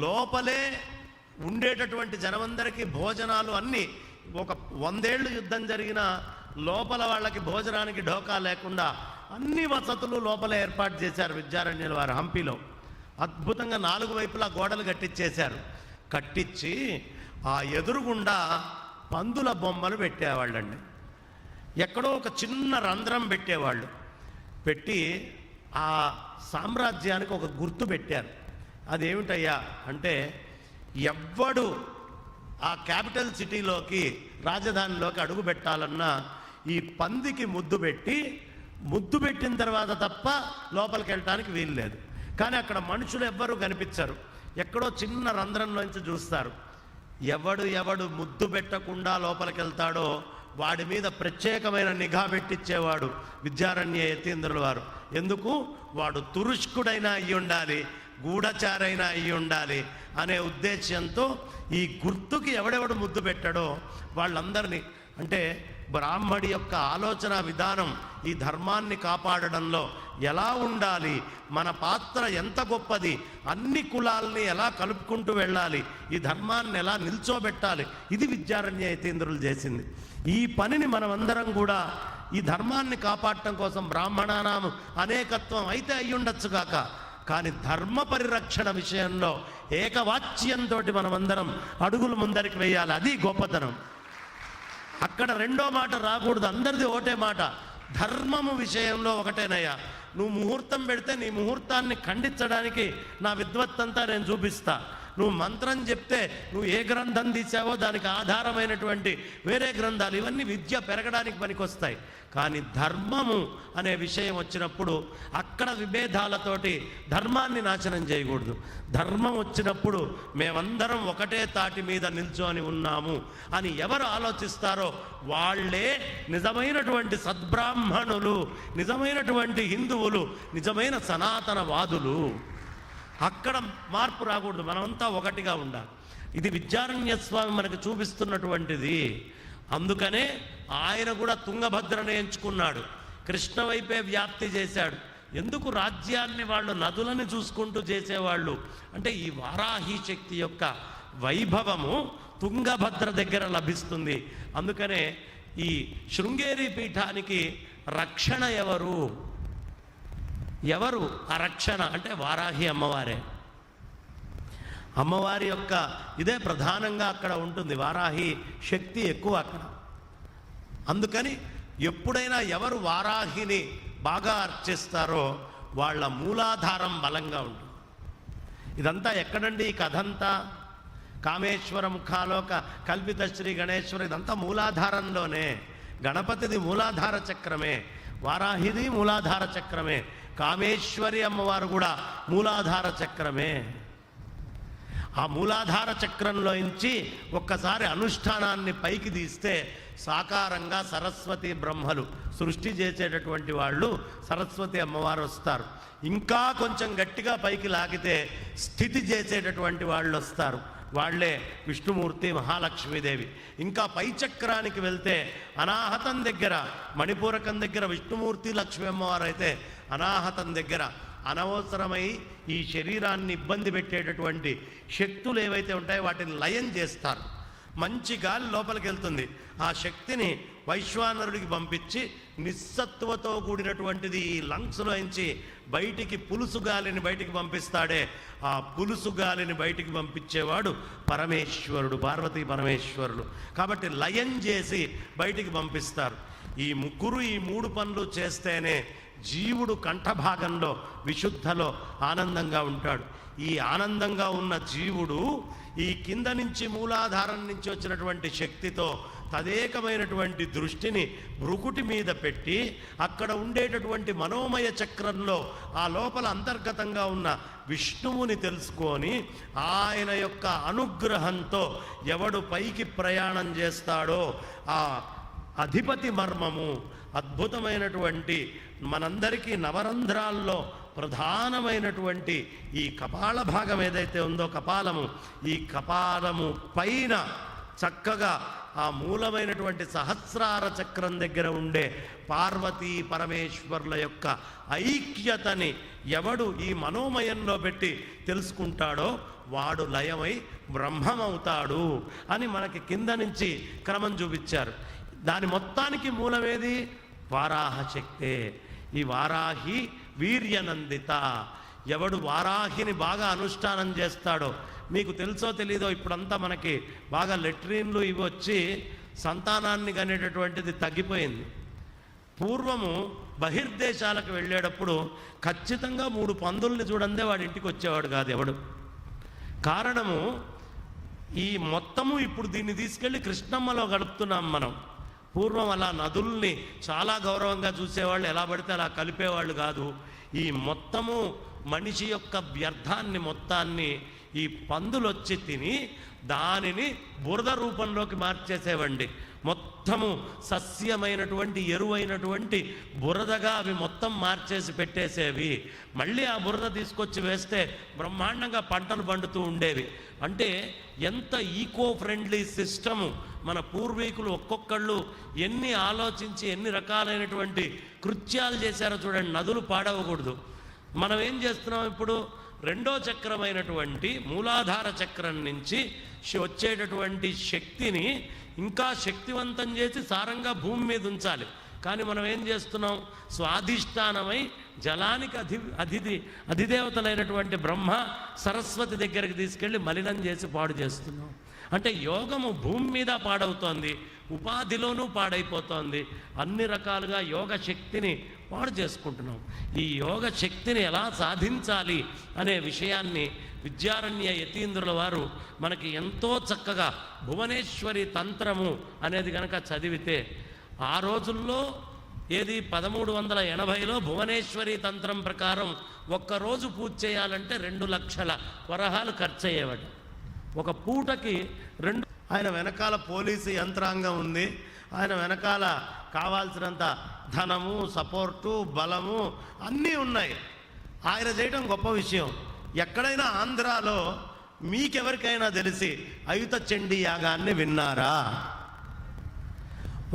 లోపలే ఉండేటటువంటి జనమందరికీ భోజనాలు అన్నీ, ఒక 100 ఏళ్ళు యుద్ధం జరిగిన లోపల వాళ్ళకి భోజనానికి ఢోకా లేకుండా అన్ని వసతులు లోపల ఏర్పాటు చేశారు విద్యారణ్యుల వారు. హంపీలో అద్భుతంగా 4 వైపులా గోడలు కట్టించేశారు. కట్టించి ఆ ఎదురుగుండా పందుల బొమ్మలు పెట్టేవాళ్ళండి. ఎక్కడో ఒక చిన్న రంధ్రం పెట్టేవాళ్ళు. పెట్టి ఆ సామ్రాజ్యానికి ఒక గుర్తు పెట్టారు. అదేమిటయ్యా అంటే, ఎవ్వడు ఆ క్యాపిటల్ సిటీలోకి, రాజధానిలోకి అడుగు పెట్టాలన్నా ఈ పందికి ముద్దు పెట్టిన తర్వాత తప్ప లోపలికి వెళ్ళటానికి వీలు లేదు. కానీ అక్కడ మనుషులు ఎవ్వరూ కనిపించరు. ఎక్కడో చిన్న రంధ్రంలోంచి చూస్తారు. ఎవడు ముద్దు పెట్టకుండా లోపలికి వెళ్తాడో వాడి మీద ప్రత్యేకమైన నిఘా పెట్టించేవాడు విద్యారణ్య యతీంద్రుల వారు. ఎందుకు? వాడు తురుష్కుడైనా అయ్యి ఉండాలి, గూఢచారైనా అయ్యి ఉండాలి అనే ఉద్దేశ్యంతో ఈ గుర్తుకి ఎవడెవడు ముద్దు పెట్టాడో వాళ్ళందరినీ, అంటే బ్రాహ్మడి యొక్క ఆలోచన విధానం ఈ ధర్మాన్ని కాపాడడంలో ఎలా ఉండాలి, మన పాత్ర ఎంత గొప్పది, అన్ని కులాల్ని ఎలా కలుపుకుంటూ వెళ్ళాలి, ఈ ధర్మాన్ని ఎలా నిల్చోబెట్టాలి, ఇది విద్యారణ్య యతీంద్రులు చేసింది. ఈ పనిని మనమందరం కూడా ఈ ధర్మాన్ని కాపాడటం కోసం బ్రాహ్మణానాం అనేకత్వం అయితే అయ్యుండొచ్చు కాక, కానీ ధర్మ పరిరక్షణ విషయంలో ఏకవాచ్యంతో మనమందరం అడుగులు ముందరికి వేయాలి. అది గొప్పతనం. అక్కడ రెండో మాట రాకూడదు, అందరిది ఒకటే మాట. ధర్మము విషయంలో ఒకటేనయ్యా. నువ్వు ముహూర్తం పెడితే నీ ముహూర్తాన్ని ఖండించడానికి నా విద్వత్తంతా నేను చూపిస్తా. నువ్వు మంత్రం చెప్తే నువ్వు ఏ గ్రంథం తీసావో దానికి ఆధారమైనటువంటి వేరే గ్రంథాలు, ఇవన్నీ విద్య పెరగడానికి పనికొస్తాయి. కానీ ధర్మము అనే విషయం వచ్చినప్పుడు అక్కడ విభేదాలతోటి ధర్మాన్ని నాశనం చేయకూడదు. ధర్మం వచ్చినప్పుడు మేమందరం ఒకటే తాటి మీద నిల్చొని ఉన్నాము అని ఎవరు ఆలోచిస్తారో వాళ్ళే నిజమైనటువంటి సద్బ్రాహ్మణులు, నిజమైనటువంటి హిందువులు, నిజమైన సనాతనవాదులు. అక్కడ మార్పు రాకూడదు, మనమంతా ఒకటిగా ఉండాలి. ఇది విద్యారణ్య స్వామి మనకు చూపిస్తున్నటువంటిది. అందుకనే ఆయన కూడా తుంగభద్రను ఎంచుకున్నాడు, కృష్ణ వైపే వ్యాప్తి చేశాడు. ఎందుకు? రాజ్యాన్ని వాళ్ళు నదులను చూసుకుంటూ చేసేవాళ్ళు. అంటే ఈ వారాహి శక్తి యొక్క వైభవము తుంగభద్ర దగ్గర లభిస్తుంది. అందుకనే ఈ శృంగేరి పీఠానికి రక్షణ ఎవరు ఆ రక్షణ అంటే వారాహి అమ్మవారే. అమ్మవారి యొక్క ఇదే ప్రధానంగా అక్కడ ఉంటుంది, వారాహి శక్తి ఎక్కువ అక్కడ. అందుకని ఎప్పుడైనా ఎవరు వారాహిని బాగా అర్చిస్తారో వాళ్ళ మూలాధారం బలంగా ఉంటుంది. ఇదంతా ఎక్కడండి ఈ కథంతా? కామేశ్వర ముఖాలోక కల్పిత శ్రీ గణేశ్వర, ఇదంతా మూలాధారంలోనే. గణపతిది మూలాధార చక్రమే, వారాహిది మూలాధార చక్రమే, కామేశ్వరి అమ్మవారు కూడా మూలాధార చక్రమే. ఆ మూలాధార చక్రంలో నుంచి ఒక్కసారి అనుష్ఠానాన్ని పైకి తీస్తే సాకారంగా సరస్వతి బ్రహ్మలు సృష్టి చేసేటటువంటి వాళ్ళు సరస్వతి అమ్మవారు వస్తారు. ఇంకా కొంచెం గట్టిగా పైకి లాగితే స్థితి చేసేటటువంటి వాళ్ళు వస్తారు. వాళ్లే విష్ణుమూర్తి, మహాలక్ష్మీదేవి. ఇంకా పై చక్రానికి వెళ్తే అనాహతం దగ్గర, మణిపూరకం దగ్గర విష్ణుమూర్తి, లక్ష్మీ అమ్మవారు అయితే అనాహతం దగ్గర అనవసరమై ఈ శరీరాన్ని ఇబ్బంది పెట్టేటటువంటి శక్తులు ఏవైతే ఉంటాయో వాటిని లయం చేస్తారు. మంచి గాలి లోపలికి వెళ్తుంది, ఆ శక్తిని వైశ్వానరుడికి పంపించి నిస్సత్వతో కూడినటువంటిది ఈ లంగ్స్లో నుంచి బయటికి పులుసు గాలిని బయటికి పంపిస్తాడే, ఆ పులుసు గాలిని బయటికి పంపించేవాడు పరమేశ్వరుడు, పార్వతీ పరమేశ్వరుడు. కాబట్టి లయం చేసి బయటికి పంపిస్తారు. ఈ ముగ్గురు ఈ మూడు పనులు చేస్తేనే జీవుడు కంఠభాగంలో విశుద్ధలో ఆనందంగా ఉంటాడు. ఈ ఆనందంగా ఉన్న జీవుడు ఈ కింద నుంచి మూలాధారం నుంచి వచ్చినటువంటి శక్తితో తదేకమైనటువంటి దృష్టిని భృకుటి మీద పెట్టి అక్కడ ఉండేటటువంటి మనోమయ చక్రంలో ఆ లోపల అంతర్గతంగా ఉన్న విష్ణువుని తెలుసుకొని ఆయన యొక్క అనుగ్రహంతో ఎవడు పైకి ప్రయాణం చేస్తాడో ఆ అధిపతి మర్మము, అద్భుతమైనటువంటి మనందరికీ నవరంధ్రాల్లో ప్రధానమైనటువంటి ఈ కపాల భాగం ఏదైతే ఉందో కపాలము, ఈ కపాలము పైన చక్కగా ఆ మూలమైనటువంటి సహస్రార చక్రం దగ్గర ఉండే పార్వతీ పరమేశ్వరుల యొక్క ఐక్యతని ఎవడు ఈ మనోమయంలో పెట్టి తెలుసుకుంటాడో వాడు లయమై బ్రహ్మమవుతాడు అని మనకి కింద నుంచి క్రమం చూపించారు. దాని మొత్తానికి మూలమేది? వారాహ శక్తే. ఈ వారాహి వీర్యనందిత. ఎవడు వారాహిని బాగా అనుష్ఠానం చేస్తాడో, మీకు తెలుసో తెలీదో ఇప్పుడంతా మనకి బాగా లెట్రిన్లు ఇవి వచ్చి సంతానాన్ని కనేటటువంటిది తగ్గిపోయింది. పూర్వము బహిర్దేశాలకు వెళ్ళేటప్పుడు ఖచ్చితంగా 3 పందుల్ని చూడందే వాడి ఇంటికి వచ్చేవాడు కాదు ఎవడు. కారణము ఈ మొత్తము ఇప్పుడు దీన్ని తీసుకెళ్ళి కృష్ణమ్మలో గడుపుతున్నాం మనం. పూర్వం అలా నదుల్ని చాలా గౌరవంగా చూసేవాళ్ళు, ఎలా పడితే అలా కలిపేవాళ్ళు కాదు. ఈ మొత్తము మనిషి యొక్క వ్యర్థాన్ని మొత్తాన్ని ఈ పందులు వచ్చి తిని దానిని బురద రూపంలోకి మార్చేసేవండి. మొత్తము సస్యమైనటువంటి ఎరువైనటువంటి బురదగా అవి మొత్తం మార్చేసి పెట్టేసేవి. మళ్ళీ ఆ బురద తీసుకొచ్చి వేస్తే బ్రహ్మాండంగా పంటలు పండుతూ ఉండేవి. అంటే ఎంత ఈకో ఫ్రెండ్లీ సిస్టము మన పూర్వీకులు ఒక్కొక్కళ్ళు ఎన్ని ఆలోచించి ఎన్ని రకాలైనటువంటి కృత్యాలు చేశారో చూడండి. నదులు పాడవకూడదు. మనం ఏం చేస్తున్నాం ఇప్పుడు? రెండో చక్రమైనటువంటి మూలాధార చక్రం నుంచి వచ్చేటటువంటి శక్తిని ఇంకా శక్తివంతం చేసి సారంగా భూమి మీద ఉంచాలి. కానీ మనం ఏం చేస్తున్నాం? స్వాధిష్టానమై జలానికి అధిదేవతలైనటువంటి బ్రహ్మ సరస్వతి దగ్గరికి తీసుకెళ్ళి మలినం చేసి పాడు చేస్తున్నాం. అంటే యోగము భూమి మీద పాడవుతోంది, ఉపాధిలోనూ పాడైపోతోంది. అన్ని రకాలుగా యోగ శక్తిని పాడు చేసుకుంటున్నాం. ఈ యోగ శక్తిని ఎలా సాధించాలి అనే విషయాన్ని విద్యారణ్య యతీంద్రుల వారు మనకి ఎంతో చక్కగా భువనేశ్వరి తంత్రము అనేది కనుక చదివితే, ఆ రోజుల్లో ఏది 1380లో భువనేశ్వరి తంత్రం ప్రకారం ఒక్కరోజు పూజ చేయాలంటే 2 లక్షల వరహాలు ఖర్చు అయ్యేవాడు. ఒక పూటకి 2. ఆయన వెనకాల పోలీసు యంత్రాంగం ఉంది, ఆయన వెనకాల కావాల్సినంత ధనము, సపోర్టు, బలము అన్నీ ఉన్నాయి. ఆయన చేయడం గొప్ప విషయం. ఎక్కడైనా ఆంధ్రాలో మీకెవరికైనా తెలిసి అయుత చండీ యాగాన్ని విన్నారా?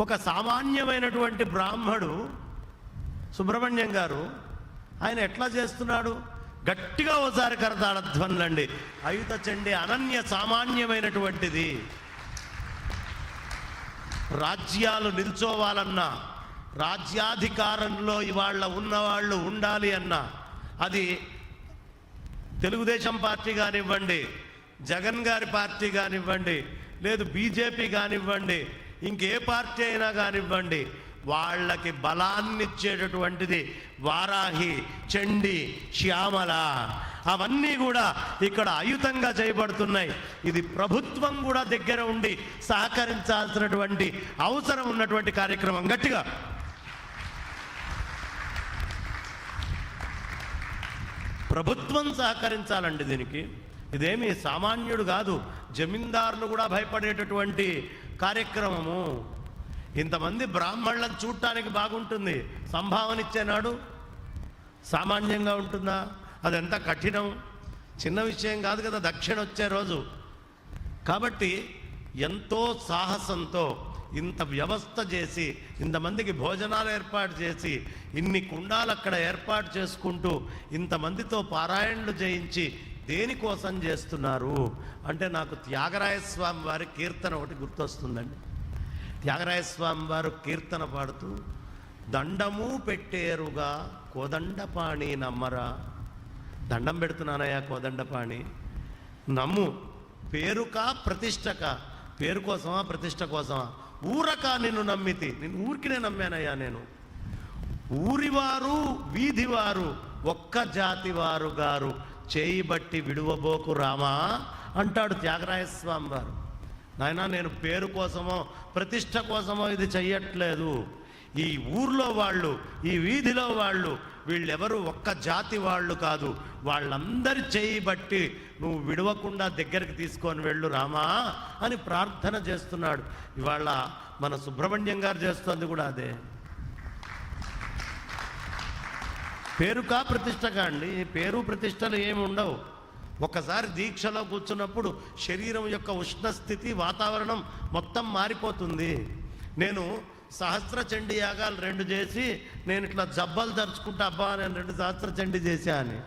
ఒక సామాన్యమైనటువంటి బ్రాహ్మడు సుబ్రహ్మణ్యం గారు ఆయన ఎట్లా చేస్తున్నాడు? గట్టిగా ఓసారి కరతాళధ్వనులండి. అయుత చండీ అనన్య సామాన్యమైనటువంటిది. రాజ్యాలు నిల్చోవాలన్నా, రాజ్యాధికారంలో ఇవాళ ఉన్నవాళ్ళు ఉండాలి అన్నా, అది తెలుగుదేశం పార్టీ కానివ్వండి, జగన్ గారి పార్టీ కానివ్వండి, లేదు బీజేపీ కానివ్వండి, ఇంకే పార్టీ అయినా కానివ్వండి, వాళ్ళకి బలాన్నిచ్చేటటువంటిది వారాహి, చండి, శ్యామల అవన్నీ కూడా ఇక్కడ అయుతంగా చేయబడుతున్నాయి. ఇది ప్రభుత్వం కూడా దగ్గర ఉండి సహకరించాల్సినటువంటి అవసరం ఉన్నటువంటి కార్యక్రమం. గట్టిగా ప్రభుత్వం సహకరించాలండి దీనికి. ఇదేమి సామాన్యుడు కాదు, జమీందారులు కూడా భయపడేటటువంటి కార్యక్రమము. ఇంతమంది బ్రాహ్మణులను చూడటానికి బాగుంటుంది, సంభావన ఇచ్చేనాడు సామాన్యంగా ఉంటుందా? అదెంత కఠినం, చిన్న విషయం కాదు కదా. దక్షిణ వచ్చే రోజు కాబట్టి ఎంతో సాహసంతో ఇంత వ్యవస్థ చేసి ఇంతమందికి భోజనాలు ఏర్పాటు చేసి ఇన్ని కుండాలు అక్కడ ఏర్పాటు చేసుకుంటూ ఇంతమందితో పారాయణలు చేయించి దేనికోసం చేస్తున్నారు అంటే నాకు త్యాగరాయస్వామి వారి కీర్తన ఒకటి గుర్తొస్తుందండి. త్యాగరాయస్వామి వారు కీర్తన పాడుతూ దండము పెట్టేరుగా కోదండపాణి నమ్మరా. దండం పెడుతున్నానయ్యా కోదండపాణి, నమ్ము. పేరుకా ప్రతిష్టక, పేరు కోసమా ప్రతిష్ట కోసమా? ఊరక నిన్ను నమ్మితి, నిన్ను ఊరికినే నమ్మానయ్యా నేను. ఊరివారు వీధివారు ఒక్క జాతి వారు గారు చేయి బట్టి విడువబోకు రామా అంటాడు త్యాగరాయస్వామి వారు. నాయనా నేను పేరు కోసమో ప్రతిష్ట కోసమో ఇది చెయ్యట్లేదు. ఈ ఊర్లో వాళ్ళు, ఈ వీధిలో వాళ్ళు, వీళ్ళెవరు ఒక్క జాతి వాళ్ళు కాదు. వాళ్ళందరి చేయి బట్టి నువ్వు విడవకుండా దగ్గరికి తీసుకొని వెళ్ళు రామా అని ప్రార్థన చేస్తున్నాడు. ఇవాళ మన సుబ్రహ్మణ్యం గారు చేస్తుంది కూడా అదే. పేరుకా ప్రతిష్టగా అండి, పేరు ప్రతిష్టలు ఏమి ఉండవు. ఒకసారి దీక్షలో కూర్చున్నప్పుడు శరీరం యొక్క ఉష్ణస్థితి, వాతావరణం మొత్తం మారిపోతుంది. నేను సహస్ర చండీ యాగాలు 2 చేసి నేను ఇట్లా జబ్బలు తరుచుకుంటా, అబ్బా నేను 2 సహస్ర చండీ చేశా అని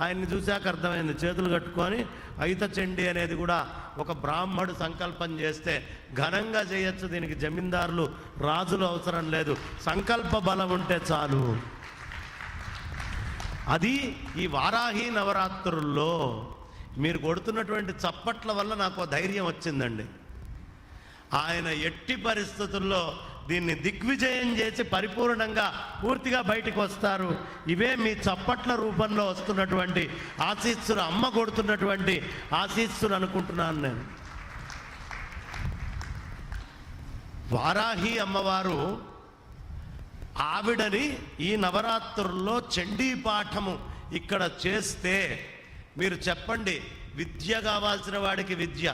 ఆయన్ని చూశాక అర్థమైంది. చేతులు కట్టుకొని అయిత చండీ అనేది కూడా ఒక బ్రాహ్మడు సంకల్పం చేస్తే ఘనంగా చేయొచ్చు. దీనికి జమీందారులు, రాజులు అవసరం లేదు, సంకల్ప బలం ఉంటే చాలు. అది ఈ వారాహి నవరాత్రుల్లో మీరు కొడుతున్నటువంటి చప్పట్ల వల్ల నాకు ధైర్యం వచ్చిందండి. ఆయన ఎట్టి పరిస్థితుల్లో దీన్ని దిగ్విజయం చేసి పరిపూర్ణంగా పూర్తిగా బయటికి వస్తారు. ఇవే మీ చప్పట్ల రూపంలో వస్తున్నటువంటి ఆశీస్సులు, అమ్మ కొడుతున్నటువంటి ఆశీస్సులు అనుకుంటున్నాను నేను. వారాహి అమ్మవారు ఆవిడని ఈ నవరాత్రుల్లో చండీ పాఠము ఇక్కడ చేస్తే మీరు చెప్పండి, విద్య కావాల్సిన వాడికి విద్య,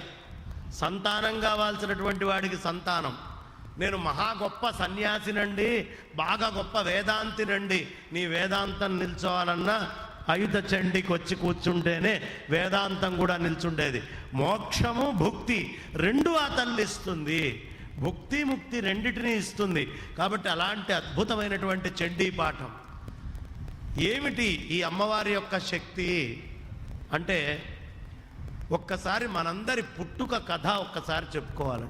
సంతానం కావాల్సినటువంటి వాడికి సంతానం. నేను మహా గొప్ప సన్యాసినండి, బాగా గొప్ప వేదాంతినండి, నీ వేదాంతం నిల్చోవాలన్నా అయిత చండీకి వచ్చి కూర్చుంటేనే వేదాంతం కూడా నిల్చుండేది. మోక్షము భుక్తి 2 ఆ తల్లి ఇస్తుంది. భుక్తి ముక్తి రెండిటిని ఇస్తుంది. కాబట్టి అలాంటి అద్భుతమైనటువంటి చండీ పాఠం ఏమిటి ఈ అమ్మవారి యొక్క శక్తి అంటే, ఒక్కసారి మనందరి పుట్టుక కథ ఒక్కసారి చెప్పుకోవాలి.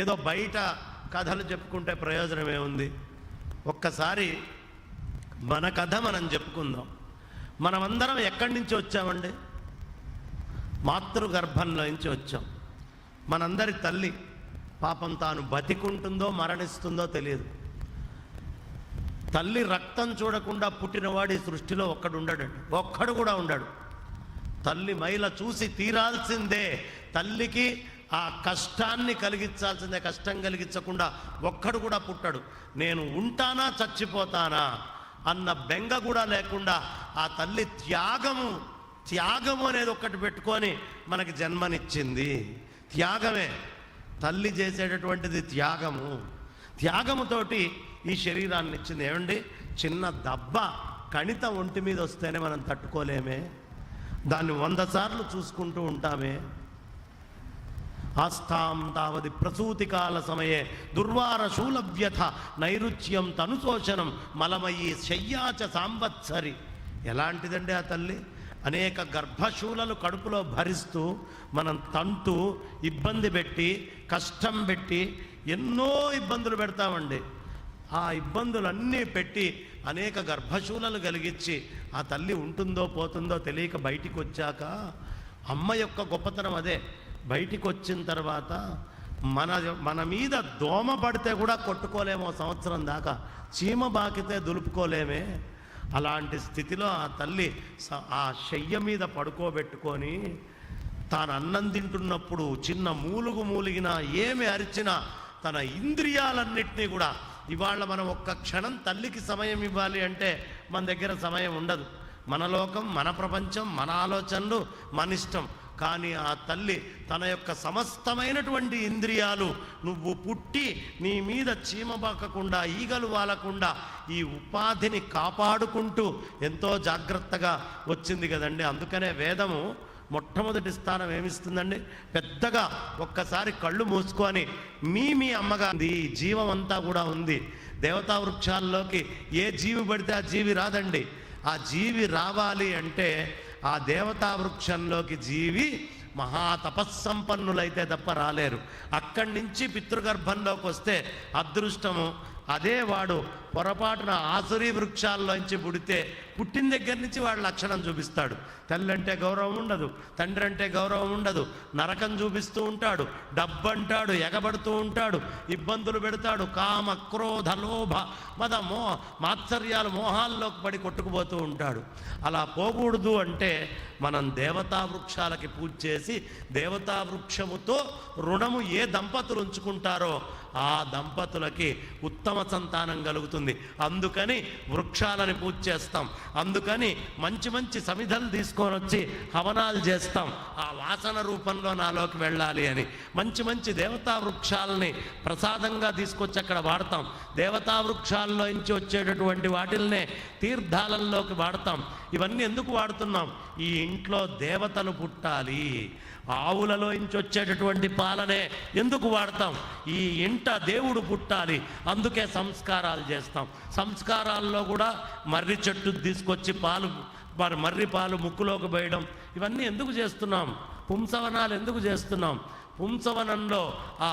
ఏదో బయట కథలు చెప్పుకుంటే ప్రయోజనం ఏముంది? ఒక్కసారి మన కథ మనం చెప్పుకుందాం. మనమందరం ఎక్కడి నుంచి వచ్చామండి? మాతృగర్భంలో నుంచి వచ్చాం. మనందరి తల్లి పాపం తాను బతికుంటుందో మరణిస్తుందో తెలియదు. తల్లి రక్తం చూడకుండా పుట్టినవాడు ఈ సృష్టిలో ఒక్కడు కూడా ఉండడు. తల్లి మైల చూసి తీరాల్సిందే. తల్లికి ఆ కష్టాన్ని కలిగించాల్సిందే. కష్టం కలిగించకుండా ఒక్కడు కూడా పుట్టడు. నేను ఉంటానా చచ్చిపోతానా అన్న బెంగ కూడా లేకుండా ఆ తల్లి త్యాగము అనేది ఒక్కటి పెట్టుకొని మనకి జన్మనిచ్చింది. త్యాగమే తల్లి చేసేటటువంటిది, త్యాగముతోటి ఈ శరీరాన్ని ఇచ్చింది. ఏమండి, చిన్న దెబ్బ కణిత ఒంటి మీద వస్తేనే మనం తట్టుకోలేమే, దాన్ని 100 సార్లు చూసుకుంటూ ఉంటామే. ఆస్థాం తావది ప్రసూతికాల సమయే దుర్వార శూలవ్యథ నైరుచ్యం తనుశోషణం మలమయ్యి శయ్యాచ సాంవత్సరి. ఎలాంటిదండి ఆ తల్లి? అనేక గర్భశూలలు కడుపులో భరిస్తూ మనం తంతు ఇబ్బంది పెట్టి కష్టం పెట్టి ఎన్నో ఇబ్బందులు పెడతామండి. ఆ ఇబ్బందులన్నీ పెట్టి అనేక గర్భశూలలు కలిగించి ఆ తల్లి ఉంటుందో పోతుందో తెలియక బయటికి వచ్చాక అమ్మ యొక్క గొప్పతనం అదే. బయటికి వచ్చిన తర్వాత మన మీద దోమ పడితే కూడా కొట్టుకోలేమో సంవత్సరం దాకా, చీమ బాకితే దులుపుకోలేమే. అలాంటి స్థితిలో ఆ తల్లి ఆ శయ్య మీద పడుకోబెట్టుకొని తాను అన్నం తింటున్నప్పుడు చిన్న మూలిగినా ఏమి అరిచినా తన ఇంద్రియాలన్నింటినీ కూడా, ఇవాళ మనం ఒక్క క్షణం తల్లికి సమయం ఇవ్వాలి అంటే మన దగ్గర సమయం ఉండదు. మన లోకం, మన ప్రపంచం, మన ఆలోచనలు, మన ఇష్టం. కానీ ఆ తల్లి తన యొక్క సమస్తమైనటువంటి ఇంద్రియాలు నువ్వు పుట్టి నీ మీద చీమబాకకుండా, ఈగలు వాలకుండా ఈ ఉపాధిని కాపాడుకుంటూ ఎంతో జాగ్రత్తగా వచ్చింది కదండి. అందుకనే వేదము మొట్టమొదటి స్థానం ఏమిస్తుందండి? పెద్దగా ఒక్కసారి కళ్ళు మూసుకొని మీ అమ్మగారి జీవం అంతా కూడా ఉంది. దేవతా వృక్షాల్లోకి ఏ జీవి పడితే ఆ జీవి రాదండి. ఆ జీవి రావాలి అంటే ఆ దేవతా వృక్షంలోకి జీవి మహాతపస్సంపన్నులైతే తప్ప రాలేరు. అక్కడి నుంచి పితృగర్భంలోకి వస్తే అదృష్టము. అదే వాడు పొరపాటున ఆసురీ వృక్షాల్లోంచి పుడితే పుట్టిన దగ్గర నుంచి వాడు లక్షణం చూపిస్తాడు. తల్లి అంటే గౌరవం ఉండదు, తండ్రి అంటే గౌరవం ఉండదు, నరకం చూపిస్తూ ఉంటాడు, డబ్బు అంటాడు, ఎగబడుతూ ఉంటాడు, ఇబ్బందులు పెడతాడు, కామ క్రోధ లోభ మద మాత్సర్యాలు మోహాల్లోకి పడి కొట్టుకుపోతూ ఉంటాడు. అలా పోకూడదు అంటే మనం దేవతా వృక్షాలకి పూజ చేసి దేవతా వృక్షముతో రుణము ఏ దంపతులు ఉంచుకుంటారో ఆ దంపతులకి ఉత్తమ సంతానం కలుగుతుంది. అందుకని వృక్షాలని పూజ చేస్తాం. అందుకని మంచి మంచి సమిధలు తీసుకొని వచ్చి హవనాలు చేస్తాం. ఆ వాసన రూపంలో నాలోకి వెళ్ళాలి అని మంచి మంచి దేవతా వృక్షాలని ప్రసాదంగా తీసుకొచ్చి అక్కడ వాడతాం. దేవతా వృక్షాల్లో నుంచి వచ్చేటటువంటి వాటిల్నే తీర్థాలలోకి వాడతాం. ఇవన్నీ ఎందుకు వాడుతున్నాం? ఈ ఇంట్లో దేవతలు పుట్టాలి. ఆవులలో నుంచి వచ్చేటటువంటి పాలనే ఎందుకు వాడతాం? ఈ ఇంట దేవుడు పుట్టాలి. అందుకే సంస్కారాలు చేస్తాం. సంస్కారాల్లో కూడా మర్రి చెట్టు తీసుకొచ్చి మర్రి పాలు ముక్కులోకి పోయడం ఇవన్నీ ఎందుకు చేస్తున్నాం? పుంసవనాలు ఎందుకు చేస్తున్నాం? పుంసవనంలో ఆ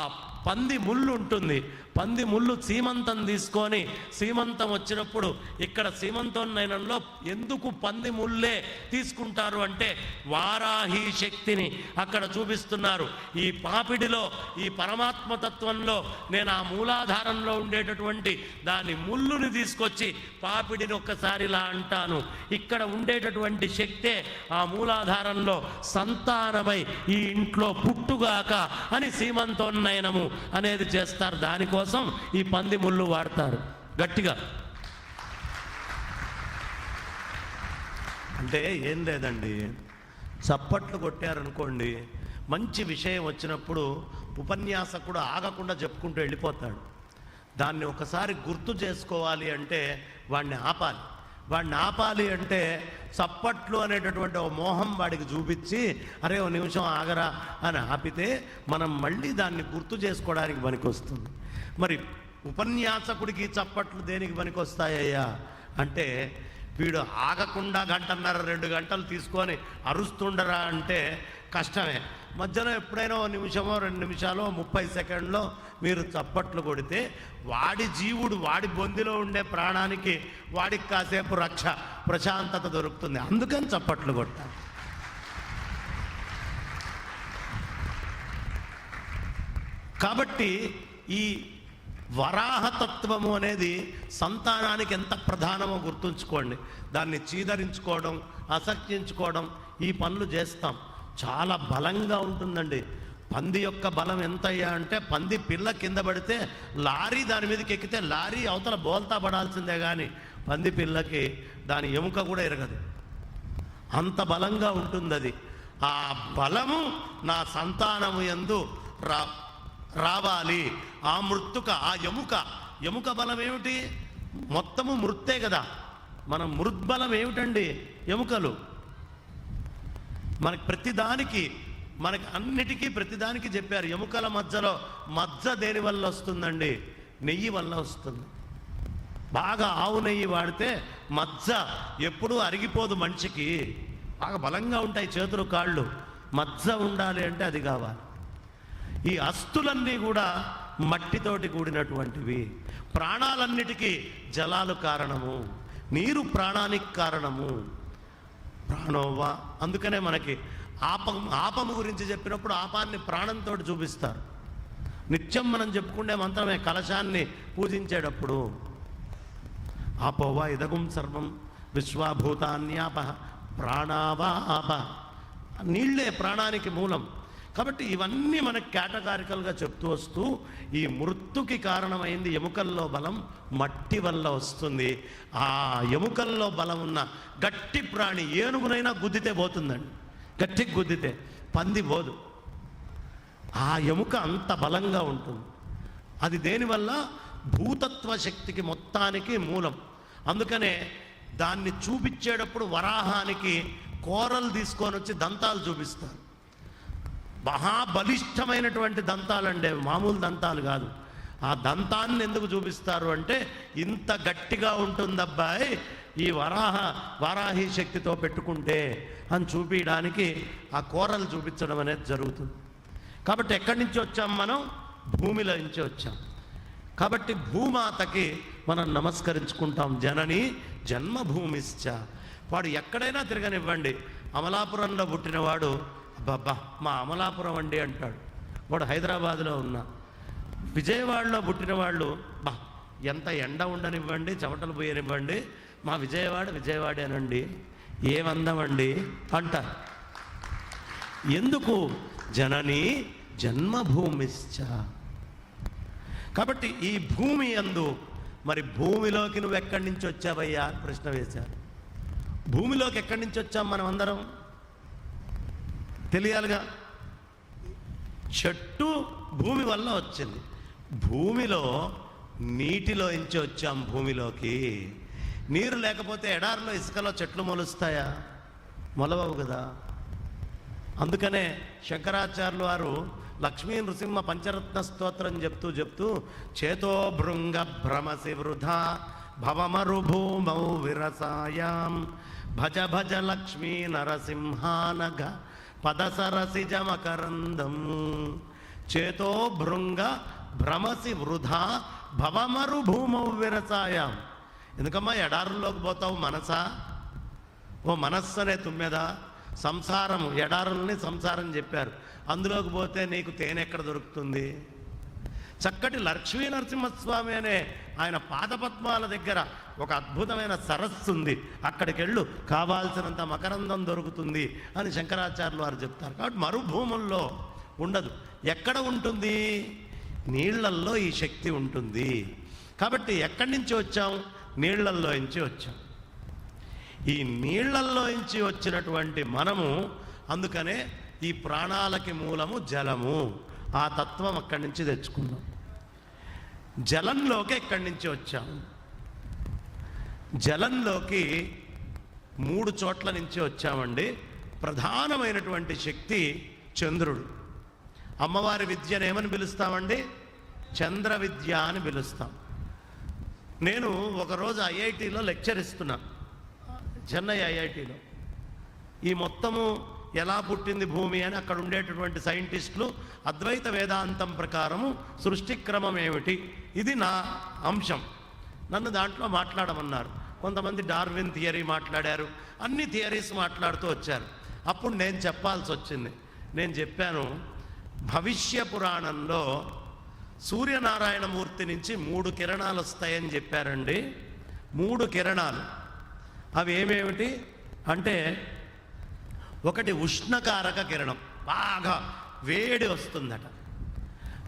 పంది ముళ్ళు ఉంటుంది. పంది ముళ్ళు సీమంతం తీసుకొని సీమంతం వచ్చినప్పుడు ఇక్కడ సీమంతోన్నయనంలో ఎందుకు పంది ముళ్ళే తీసుకుంటారు అంటే వారాహి శక్తిని అక్కడ చూపిస్తున్నారు. ఈ పాపిడిలో ఈ పరమాత్మతత్వంలో నేను ఆ మూలాధారంలో ఉండేటటువంటి దాని ముళ్ళుని తీసుకొచ్చి పాపిడిని ఒక్కసారి ఇలా అంటాను. ఇక్కడ ఉండేటటువంటి శక్తే ఆ మూలాధారంలో సంతానమై ఈ ఇంట్లో పుట్టుగాక అని సీమంతోన్నయనము అనేది చేస్తారు. దానికోసం ఈ పంది ముళ్ళు వాడతారు గట్టిగా. అంటే ఏం లేదండి, చప్పట్లు కొట్టారనుకోండి, మంచి విషయం వచ్చినప్పుడు ఉపన్యాసకుడు ఆగకుండా చెప్పుకుంటూ వెళ్ళిపోతాడు. దాన్ని ఒకసారి గుర్తు చేసుకోవాలి అంటే వాడిని ఆపాలి. వాడిని ఆపాలి అంటే చప్పట్లు అనేటటువంటి ఓ మోహం వాడికి చూపించి అరే ఓ నిమిషం ఆగరా అని ఆపితే మనం మళ్ళీ దాన్ని గుర్తు చేసుకోవడానికి పనికొస్తుంది. మరి ఉపన్యాసకుడికి చప్పట్లు దేనికి పనికొస్తాయ్యా అంటే వీడు ఆగకుండా 1.5-2 గంటలు తీసుకొని అరుస్తుండరా అంటే కష్టమే. మధ్యలో ఎప్పుడైనా 1 నిమిషమో 2 నిమిషాలో 30 సెకండ్లో మీరు చప్పట్లు కొడితే వాడి జీవుడు వాడి బొందిలో ఉండే ప్రాణానికి వాడికి కాసేపు రక్ష ప్రశాంతత దొరుకుతుంది. అందుకని చప్పట్లు కొట్టాలి. కాబట్టి ఈ వరాహతత్వము అనేది సంతానానికి ఎంత ప్రధానమో గుర్తుంచుకోండి. దాన్ని చీదరించుకోవడం, అసఖ్యించుకోవడం ఈ పనులు చేస్తాం. చాలా బలంగా ఉంటుందండి. పంది యొక్క బలం ఎంతయ్యా అంటే పంది పిల్ల కింద పడితే లారీ దాని మీదకి ఎక్కితే లారీ అవతల బోల్తా పడాల్సిందే కానీ పంది పిల్లకి దాని ఎముక కూడా ఎరగదు. అంత బలంగా ఉంటుంది అది. ఆ బలము నా సంతానము యందు రావాలి. ఆ మృత్తుక, ఆ ఎముక బలం ఏమిటి? మొత్తము మృత్తే కదా. మన మృద్బలం ఏమిటండి? ఎముకలు. మనకి ప్రతిదానికి, మనకి అన్నిటికీ ప్రతిదానికి చెప్పారు. ఎముకల మధ్యలో మజ్జ దేని వల్ల వస్తుందండి? నెయ్యి వల్ల వస్తుంది. బాగా ఆవు నెయ్యి వాడితే మజ్జ ఎప్పుడూ అరిగిపోదు. మనిషికి బాగా బలంగా ఉంటాయి చేతులు కాళ్ళు. మజ్జ ఉండాలి అంటే అది కావాలి. ఈ అస్థులన్నీ కూడా మట్టితోటి కూడినటువంటివి. ప్రాణాలన్నిటికీ జలాలు కారణము, నీరు ప్రాణానికి ప్రాణోవా. అందుకనే మనకి ఆపము గురించి చెప్పినప్పుడు ఆపాన్ని ప్రాణంతో చూపిస్తారు. నిత్యం మనం చెప్పుకునే మంత్రమే కలశాన్ని పూజించేటప్పుడు. ఆపోవా ఇదగుం సర్వం విశ్వాభూతాన్యాప ప్రాణావా ఆప. నీళ్లే ప్రాణానికి మూలం. కాబట్టి ఇవన్నీ మనకు కేటగారికల్గా చెప్తూ వస్తూ ఈ మృత్యుకి కారణమైంది ఎముకల్లో బలం మట్టి వల్ల వస్తుంది. ఆ ఎముకల్లో బలం ఉన్న గట్టి ప్రాణి ఏనుగునైనా గుద్దితే పోతుందండి. గట్టికి గుద్దితే పంది పోదు. ఆ ఎముక అంత బలంగా ఉంటుంది. అది దేనివల్ల? భూతత్వ శక్తికి మొత్తానికి మూలం. అందుకనే దాన్ని చూపించేటప్పుడు వరాహానికి కూరలు తీసుకొని వచ్చి దంతాలు చూపిస్తారు. మహాబలిష్టమైనటువంటి దంతాలండి, మామూలు దంతాలు కాదు. ఆ దంతాన్ని ఎందుకు చూపిస్తారు అంటే, ఇంత గట్టిగా ఉంటుంది అబ్బాయి ఈ వారాహి శక్తితో పెట్టుకుంటే అని చూపించడానికి ఆ కూరలు చూపించడం అనేది జరుగుతుంది. కాబట్టి ఎక్కడి నుంచి వచ్చాం మనం? భూమిలో నుంచి వచ్చాం. కాబట్టి భూమాతకి మనం నమస్కరించుకుంటాం. జనని జన్మభూమిశ్చ. వాడు ఎక్కడైనా తిరగనివ్వండి, అమలాపురంలో పుట్టినవాడు అబ్బబ్బా మా అమలాపురం అండి అంటాడు. వాడు హైదరాబాద్లో ఉన్నా, విజయవాడలో పుట్టిన వాళ్ళు బా ఎంత ఎండ ఉండనివ్వండి, చెమటలు పోయనివ్వండి, మా విజయవాడేనండి, ఏమందమండి అంటారు. ఎందుకు? జనని జన్మభూమిశ్చ. కాబట్టి ఈ భూమి యందు, మరి భూమిలోకి నువ్వు ఎక్కడి నుంచి వచ్చావయ్యా అని ప్రశ్న వేశారు. భూమిలోకి ఎక్కడి నుంచి వచ్చాం మనం అందరం తెలియాలిగా. చెట్టు భూమి వల్ల వచ్చింది. భూమిలో నీటిలో నుంచి వచ్చాం భూమిలోకి. నీరు లేకపోతే ఎడారిలో ఇసుకలో చెట్లు మొలుస్తాయా? మొలవవు కదా. అందుకనే శంకరాచార్యులు వారు లక్ష్మీ నృసింహ పంచరత్న స్తోత్రం చెప్తూ చేతో భృంగ భ్రమసి వృధా భవమరుభూమౌ విరసాయాం భజ భజ లక్ష్మీ నరసింహానఘ పదసరసిజ మకరందం. చేతో భృంగ భ్రమసి వృధా భవమరుభూమౌ విరసాయాం. ఎందుకమ్మా ఎడారుల్లోకి పోతావు మనసా? ఓ మనస్సు అనే తుమ్మెదా. సంసారం, ఎడారుల్ని సంసారం చెప్పారు. అందులోకి పోతే నీకు తేనె ఎక్కడ దొరుకుతుంది? చక్కటి లక్ష్మీ నరసింహస్వామి అనే ఆయన పాదపద్మాల దగ్గర ఒక అద్భుతమైన సరస్సు ఉంది. అక్కడికి వెళ్ళు, కావాల్సినంత మకరందం దొరుకుతుంది అని శంకరాచార్యులు వారు చెప్తారు. కాబట్టి మరుభూముల్లో ఉండదు. ఎక్కడ ఉంటుంది? నీళ్లల్లో ఈ శక్తి ఉంటుంది. కాబట్టి ఎక్కడి నుంచి వచ్చాం? నీళ్లల్లో నుంచి వచ్చాం. ఈ నీళ్లల్లో నుంచి వచ్చినటువంటి మనము, అందుకనే ఈ ప్రాణాలకి మూలము జలము. ఆ తత్వం అక్కడి నుంచి తెచ్చుకున్నాం. జలంలోకి ఎక్కడి నుంచి వచ్చాము? జలంలోకి 3 చోట్ల నుంచి వచ్చామండి. ప్రధానమైనటువంటి శక్తి చంద్రుడు. అమ్మవారి విద్యను ఏమని పిలుస్తామండి? చంద్ర విద్య అని పిలుస్తాం. నేను ఒకరోజు ఐఐటిలో లెక్చర్ ఇస్తున్నా, చెన్నై ఐఐటిలో. ఈ మొత్తము ఎలా పుట్టింది భూమి అని అక్కడ ఉండేటటువంటి సైంటిస్టులు అద్వైత వేదాంతం ప్రకారము సృష్టి క్రమం ఏమిటి, ఇది నా అంశం. నన్ను దాంట్లో మాట్లాడమన్నారు. కొంతమంది డార్విన్ థియరీ మాట్లాడారు, అన్ని థియరీస్ మాట్లాడుతూ వచ్చారు. అప్పుడు నేను చెప్పాల్సి వచ్చింది. నేను చెప్పాను, భవిష్య పురాణంలో సూర్యనారాయణమూర్తి నుంచి 3 కిరణాలు వస్తాయని చెప్పారండి. 3 కిరణాలు. అవి ఏమేమిటి అంటే, ఒకటి ఉష్ణకారక కిరణం, బాగా వేడి వస్తుందట.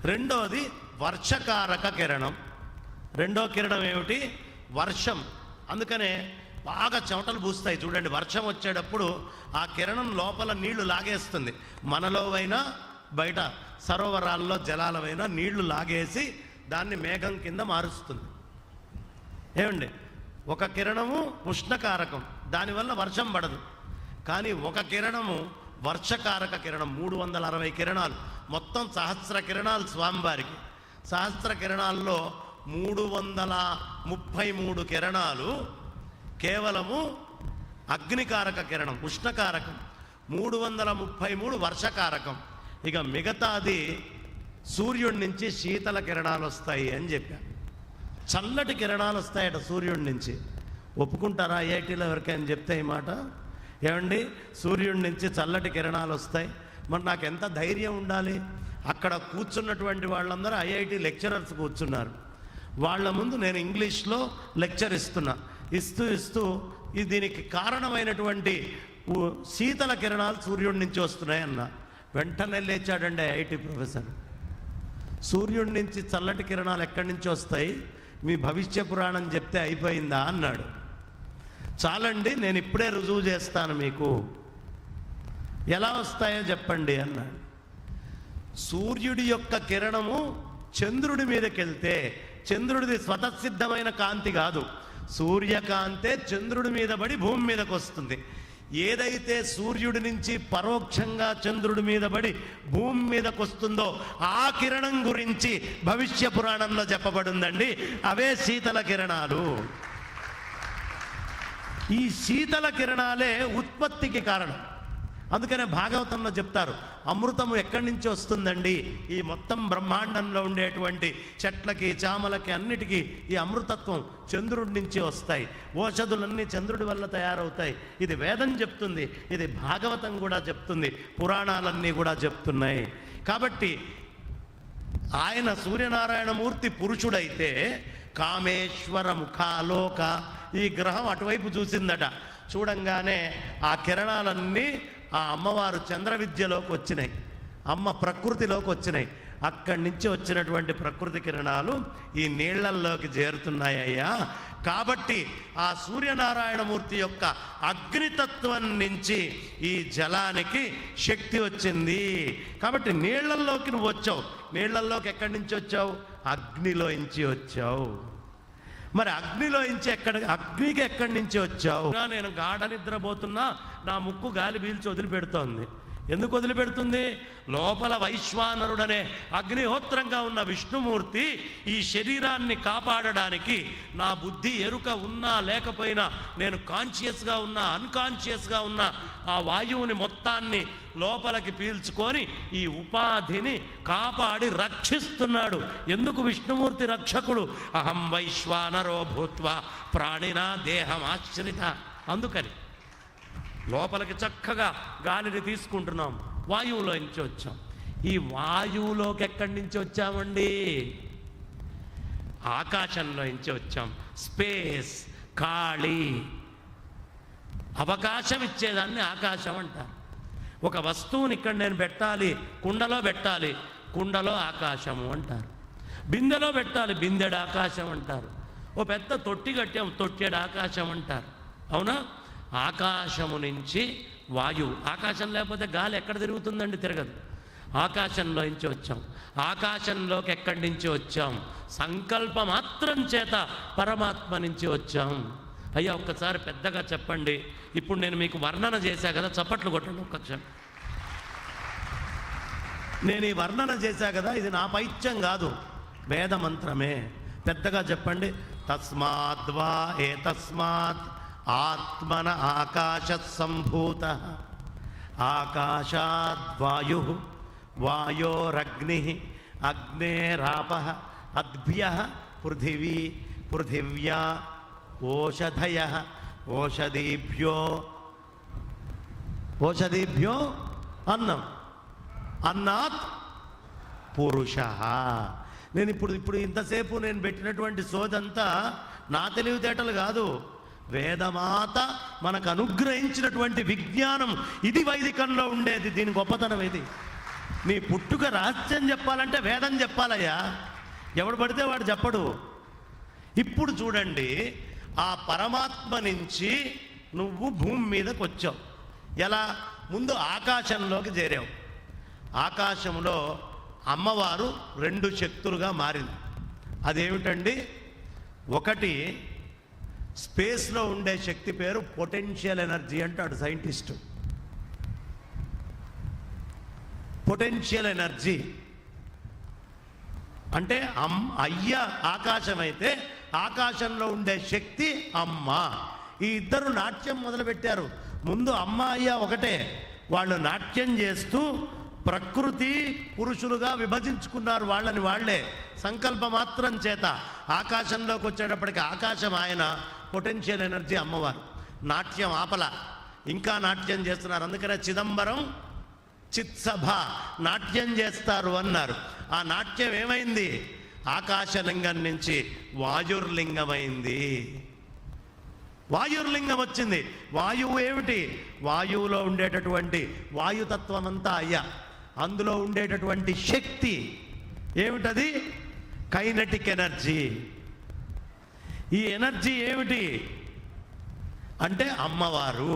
రెండోది వర్షకారక కిరణం. రెండో కిరణం ఏమిటి? వర్షం. అందుకనే బాగా చెమటలు పూస్తాయి చూడండి. వర్షం వచ్చేటప్పుడు ఆ కిరణం లోపల నీళ్లు లాగేస్తుంది. మనలోవైనా బయట సరోవరాల్లో జలాలవైనా నీళ్లు లాగేసి దాన్ని మేఘం కింద మారుస్తుంది. ఏమండి? ఒక కిరణము ఉష్ణకారకం, దానివల్ల వర్షం పడదు. కానీ ఒక కిరణము వర్షకారక కిరణం. 360 కిరణాలు, మొత్తం 1000 కిరణాలు స్వామివారికి. 1000 కిరణాల్లో 333 కిరణాలు కేవలము అగ్నికారక కిరణం, ఉష్ణకారకం. 333 వర్షకారకం. ఇక మిగతాది సూర్యుడి నుంచి శీతల కిరణాలు వస్తాయి అని చెప్పాను. చల్లటి కిరణాలు వస్తాయట సూర్యుడి నుంచి. ఒప్పుకుంటారా ఐఐటీలో ఎవరికైనా చెప్తే ఈ మాట? ఏమండి, సూర్యుడి నుంచి చల్లటి కిరణాలు వస్తాయి. మరి నాకు ఎంత ధైర్యం ఉండాలి? అక్కడ కూర్చున్నటువంటి వాళ్ళందరూ ఐఐటి లెక్చరర్స్ కూర్చున్నారు. వాళ్ళ ముందు నేను ఇంగ్లీష్లో లెక్చర్ ఇస్తూ దీనికి కారణమైనటువంటి శీతల కిరణాలు సూర్యుడి నుంచి వస్తున్నాయి అన్న. వెంటనే లేచాడండి ఐఐటి ప్రొఫెసర్. సూర్యుడి నుంచి చల్లటి కిరణాలు ఎక్కడి నుంచి వస్తాయి? మీ భవిష్య పురాణం చెప్తే అయిపోయిందా అన్నాడు. చాలండి, నేను ఇప్పుడే రుజువు చేస్తాను మీకు. ఎలా వస్తాయో చెప్పండి అన్నాడు. సూర్యుడి యొక్క కిరణము చంద్రుడి మీదకి వెళ్తే, చంద్రుడిది స్వతసిద్ధమైన కాంతి కాదు, సూర్యకాంతే చంద్రుడి మీద పడి భూమి మీదకి వస్తుంది. ఏదైతే సూర్యుడి నుంచి పరోక్షంగా చంద్రుడి మీద పడి భూమి మీదకి వస్తుందో ఆ కిరణం గురించి భవిష్య పురాణంలో చెప్పబడిందండి. అవే శీతల కిరణాలు. ఈ శీతల కిరణాలే ఉత్పత్తికి కారణం. అందుకనే భాగవతంలో చెప్తారు, అమృతము ఎక్కడి నుంచి వస్తుందండి? ఈ మొత్తం బ్రహ్మాండంలో ఉండేటువంటి చెట్లకి, చామలకి, అన్నిటికీ ఈ అమృతత్వం చంద్రుడి నుంచి వస్తాయి. ఓషధులన్నీ చంద్రుడి వల్ల తయారవుతాయి. ఇది వేదం చెప్తుంది, ఇది భాగవతం కూడా చెప్తుంది, పురాణాలన్నీ కూడా చెప్తున్నాయి. కాబట్టి ఆయన సూర్యనారాయణమూర్తి పురుషుడైతే కామేశ్వర ముఖాలోక, ఈ గ్రహం అటువైపు చూసిందట. చూడంగానే ఆ కిరణాలన్నీ ఆ అమ్మవారు చంద్ర విద్యలోకి వచ్చినాయి, అమ్మ ప్రకృతిలోకి వచ్చినాయి. అక్కడి నుంచి వచ్చినటువంటి ప్రకృతి కిరణాలు ఈ నీళ్లల్లోకి చేరుతున్నాయ్యా. కాబట్టి ఆ సూర్యనారాయణమూర్తి యొక్క అగ్నితత్వం నుంచి ఈ జలానికి శక్తి వచ్చింది. కాబట్టి నీళ్లల్లోకి నువ్వు వచ్చావు. నీళ్లల్లోకి ఎక్కడి నుంచి వచ్చావు? అగ్నిలోంచి వచ్చావు. మరి అగ్నిలోంచి అగ్నికి ఎక్కడి నుంచి వచ్చావు? నేను గాఢ నిద్రపోతున్నా, నా ముక్కు గాలి పీల్చి వదిలిపెడుతోంది. ఎందుకు వదిలిపెడుతుంది? లోపల వైశ్వానరుడనే అగ్నిహోత్రంగా ఉన్న విష్ణుమూర్తి ఈ శరీరాన్ని కాపాడడానికి, నా బుద్ధి ఎరుక ఉన్నా లేకపోయినా, నేను కాన్షియస్గా ఉన్నా అన్కాన్షియస్గా ఉన్నా, ఆ వాయువుని మొత్తాన్ని లోపలికి పీల్చుకొని ఈ ఉపాధిని కాపాడి రక్షిస్తున్నాడు. ఎందుకు విష్ణుమూర్తి రక్షకుడు? అహం వైశ్వానరో భూత్వా ప్రాణినా దేహమాశ్రిత. అందుకని లోపలికి చక్కగా గాలిని తీసుకుంటున్నాం. వాయువులో నుంచి వచ్చాం. ఈ వాయువులోకి ఎక్కడి నుంచి వచ్చామండి? ఆకాశంలో నుంచి వచ్చాం. స్పేస్, ఖాళీ, అవకాశం ఇచ్చేదాన్ని ఆకాశం అంటారు. ఒక వస్తువుని ఇక్కడ నేను పెట్టాలి, కుండలో పెట్టాలి, కుండలో ఆకాశము అంటారు. బిందెలో పెట్టాలి, బిందెడు ఆకాశం అంటారు. ఓ పెద్ద తొట్టి కట్టాం, తొట్టెడు ఆకాశం అంటారు. అవునా? ఆకాశము నుంచి వాయువు. ఆకాశం లేకపోతే గాలి ఎక్కడ తిరుగుతుందండి? తిరగదు. ఆకాశంలో నుంచి వచ్చాం. ఆకాశంలోకి ఎక్కడి నుంచి వచ్చాం? సంకల్ప మాత్రం చేత పరమాత్మ నుంచి వచ్చాం. అయ్యా ఒక్కసారి పెద్దగా చెప్పండి. ఇప్పుడు నేను మీకు వర్ణన చేశా కదా, చప్పట్లు కొట్టండి ఒక్క క్షణం. నేను ఈ వర్ణన చేశా కదా, ఇది నా పైత్యం కాదు, వేద మంత్రమే. పెద్దగా చెప్పండి. తస్మాద్వా ఏతస్మాత్ ఆత్మన ఆకాశత్ సంభూత ఆకాశాద్వాయు వాయోరగ్ని అగ్నేరాప అద్భ్య పృథివీ పృథివ్యా ఓషధయ ఓషధీభ్యో అన్నం అన్నాత్ పురుష. నేను ఇప్పుడు ఇంతసేపు నేను పెట్టినటువంటి సోదంతా నా తెలివితేటలు కాదు, వేదమాత మనకు అనుగ్రహించినటువంటి విజ్ఞానం. ఇది వైదికంలో ఉండేది. దీని గొప్పతనం ఇది. నీ పుట్టుక రహస్యం చెప్పాలంటే వేదం చెప్పాలయ్యా, ఎవడు పడితే వాడు చెప్పడు. ఇప్పుడు చూడండి, ఆ పరమాత్మ నుంచి నువ్వు భూమి మీదకి వచ్చావు. ఎలా? ముందు ఆకాశంలోకి చేరావు. ఆకాశంలో అమ్మవారు రెండు శక్తులుగా మారింది. అదేమిటండి? ఒకటి స్పేస్లో ఉండే శక్తి పేరు పొటెన్షియల్ ఎనర్జీ అంటాడు సైంటిస్టు. పొటెన్షియల్ ఎనర్జీ అంటే అయ్య ఆకాశం అయితే ఆకాశంలో ఉండే శక్తి అమ్మ. ఈ ఇద్దరు నాట్యం మొదలుపెట్టారు. ముందు అమ్మ అయ్య ఒకటే. వాళ్ళు నాట్యం చేస్తూ ప్రకృతి పురుషులుగా విభజించుకున్నారు వాళ్ళని వాళ్ళే సంకల్ప మాత్రం చేత. ఆకాశంలోకి వచ్చేటప్పటికి ఆకాశం ఆయన, పొటెన్షియల్ ఎనర్జీ అమ్మవారు. నాట్యం ఆపల, ఇంకా నాట్యం చేస్తున్నారు. అందుకనే చిదంబరం చిత్సభ నాట్యం చేస్తారు అన్నారు. ఆ నాట్యం ఏమైంది? ఆకాశలింగం నుంచి వాయుర్లింగమైంది. వాయుర్లింగం వచ్చింది. వాయువు ఏమిటి? వాయువులో ఉండేటటువంటి వాయుతత్వం అంతా అయ్యా. అందులో ఉండేటటువంటి శక్తి ఏమిటది? Kinetic energy. ఈ ఎనర్జీ ఏమిటి అంటే అమ్మవారు.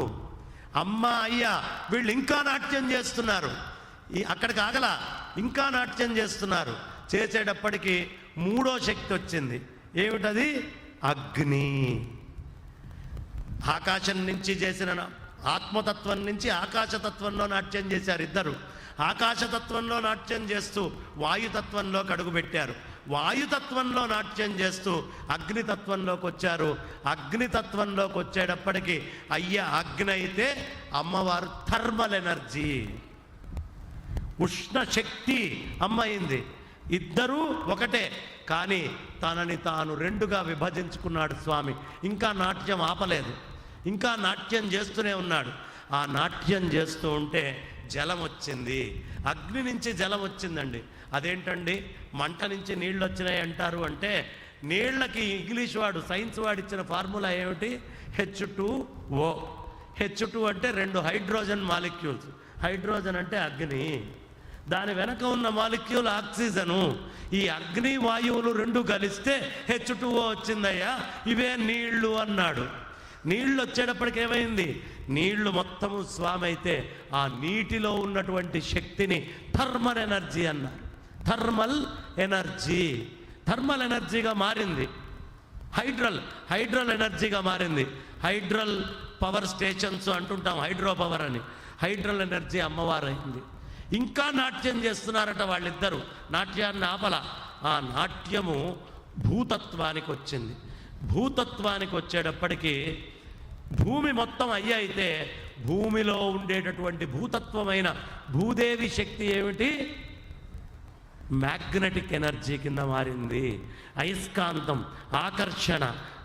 అమ్మ అయ్యా వీళ్ళు ఇంకా నాట్యం చేస్తున్నారు. అక్కడికి ఆగల, ఇంకా నాట్యం చేస్తున్నారు. చేసేటప్పటికి మూడో శక్తి వచ్చింది. ఏమిటది? అగ్ని. ఆకాశం నుంచి చేసిన ఆత్మతత్వం నుంచి ఆకాశతత్వంలో నాట్యం చేశారు ఇద్దరు. ఆకాశతత్వంలో నాట్యం చేస్తూ వాయుతత్వంలోకి అడుగుపెట్టారు. వాయుతత్వంలో నాట్యం చేస్తూ అగ్నితత్వంలోకి వచ్చారు. అగ్నితత్వంలోకి వచ్చేటప్పటికి అగ్ని అయితే అమ్మవారు థర్మల్ ఎనర్జీ, ఉష్ణ శక్తి అయింది. ఇద్దరూ ఒకటే, కానీ తనని తాను రెండుగా విభజించుకున్నాడు స్వామి. ఇంకా నాట్యం ఆపలేదు, ఇంకా నాట్యం చేస్తూనే ఉన్నాడు. ఆ నాట్యం చేస్తూ ఉంటే జలం వచ్చింది, అగ్ని నుంచి జలం వచ్చిందండి. అదేంటండి మంట నుంచి నీళ్ళు వచ్చినాయి అంటారు అంటే, నీళ్ళకి ఇంగ్లీష్ వాడు సైన్స్ వాడు ఇచ్చిన ఫార్ములా ఏమిటి? H2O. H2 అంటే 2 హైడ్రోజన్ మాలిక్యూల్స్. హైడ్రోజన్ అంటే అగ్ని, దాని వెనక ఉన్న మాలిక్యూల్ ఆక్సిజను. ఈ అగ్ని వాయువులు రెండు కలిస్తే H2O వచ్చిందయ్యా, ఇవే నీళ్లు అన్నాడు. నీళ్లు వచ్చేటప్పటికి ఏమైంది? నీళ్లు మొత్తము స్వామి అయితే ఆ నీటిలో ఉన్నటువంటి శక్తిని థర్మల్ ఎనర్జీ అన్నారు. థర్మల్ ఎనర్జీ, థర్మల్ ఎనర్జీగా మారింది. హైడ్రల్ ఎనర్జీగా మారింది. హైడ్రల్ పవర్ స్టేషన్స్ అంటుంటాం, హైడ్రో పవర్ అని. హైడ్రల్ ఎనర్జీ అమ్మవారు అయింది. ఇంకా నాట్యం చేస్తున్నారట వాళ్ళిద్దరూ. నాట్యాన్ని ఆపల. ఆ నాట్యము భూతత్వానికి వచ్చింది. భూతత్వానికి వచ్చేటప్పటికి భూమి మొత్తం అయితే భూమిలో ఉండేటటువంటి భూతత్వమైన భూదేవి శక్తి ఏమిటి? మ్యాగ్నెటిక్ ఎనర్జీ కింద మారింది. అయస్కాంతం, ఆకర్షణ,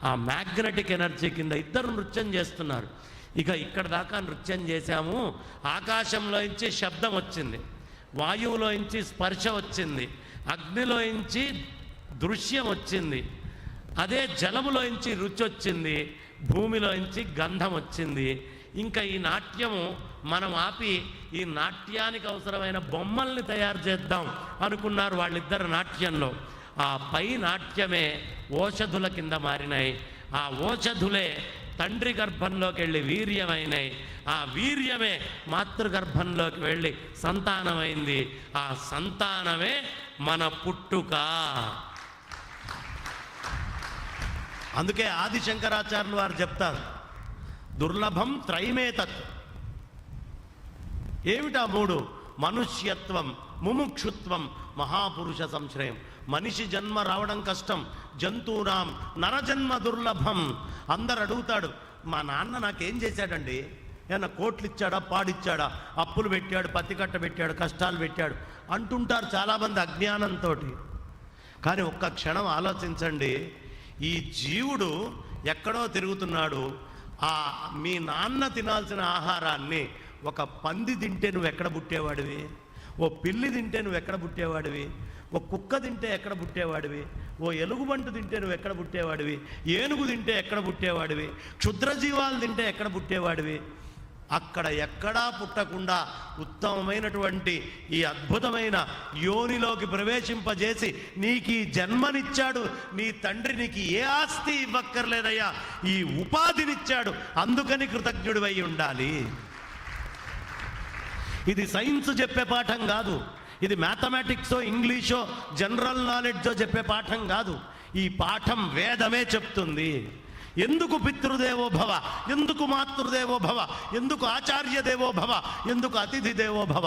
ఆ మ్యాగ్నెటిక్ ఎనర్జీ కింద ఇద్దరు నృత్యం చేస్తున్నారు. ఇక ఇక్కడ దాకా నృత్యం చేశాము. ఆకాశంలోంచి శబ్దం వచ్చింది, వాయువులోంచి స్పర్శ వచ్చింది, అగ్నిలోంచి దృశ్యం వచ్చింది, అదే జలములోంచి రుచి వచ్చింది, భూమిలోంచి గంధం వచ్చింది. ఇంకా ఈ నాట్యము మనం ఆపి ఈ నాట్యానికి అవసరమైన బొమ్మల్ని తయారు చేద్దాం అనుకున్నారు వాళ్ళిద్దరు నాట్యంలో. ఆ పై నాట్యమే ఓషధుల కింద మారినాయి. ఆ ఓషధులే తండ్రి గర్భంలోకి వెళ్ళి వీర్యమైనాయి. ఆ వీర్యమే మాతృగర్భంలోకి వెళ్ళి సంతానమైంది. ఆ సంతానమే మన పుట్టుక. అందుకే ఆదిశంకరాచార్యులు వారు చెప్తారు, దుర్లభం త్రైమేతత్. ఏమిటా మూడు? మనుష్యత్వం, ముముక్షుత్వం, మహాపురుష సంశ్రయం. మనిషి జన్మ రావడం కష్టం, జంతువునాం నరజన్మ దుర్లభం. అందరు అడుగుతాడు, మా నాన్న నాకేం చేశాడండి? ఏమన్నా కోట్లు ఇచ్చాడా, పాడిచ్చాడా, అప్పులు పెట్టాడు, పత్తికట్ట పెట్టాడు, కష్టాలు పెట్టాడు అంటుంటారు చాలామంది అజ్ఞానంతో. కానీ ఒక్క క్షణం ఆలోచించండి, ఈ జీవుడు ఎక్కడో తిరుగుతున్నాడు. మీ నాన్న తినాల్సిన ఆహారాన్ని ఒక పంది తింటే నువ్వు ఎక్కడ పుట్టేవాడివి? ఓ పిల్లి తింటే నువ్వు ఎక్కడ పుట్టేవాడివి? ఓ కుక్క తింటే ఎక్కడ పుట్టేవాడివి? ఓ ఎలుగుబంటు తింటే నువ్వు ఎక్కడ పుట్టేవాడివి? ఏనుగు తింటే ఎక్కడ పుట్టేవాడివి? క్షుద్రజీవాలు తింటే ఎక్కడ పుట్టేవాడివి? అక్కడ ఎక్కడా పుట్టకుండా ఉత్తమమైనటువంటి ఈ అద్భుతమైన యోనిలోకి ప్రవేశింపజేసి నీకు ఈ జన్మనిచ్చాడు. నీ తండ్రి నీకు ఏ ఆస్తి ఇవ్వక్కర్లేదయ్యా, ఈ ఉపాధినిచ్చాడు. అందుకని కృతజ్ఞుడివై ఉండాలి. ఇది సైన్స్ చెప్పే పాఠం కాదు, ఇది మ్యాథమెటిక్సో ఇంగ్లీషో జనరల్ నాలెడ్జో చెప్పే పాఠం కాదు. ఈ పాఠం వేదమే చెప్తుంది. ఎందుకు పితృదేవో భవ, ఎందుకు మాతృదేవో భవ, ఎందుకు ఆచార్య దేవో భవ, ఎందుకు అతిథి దేవో భవ,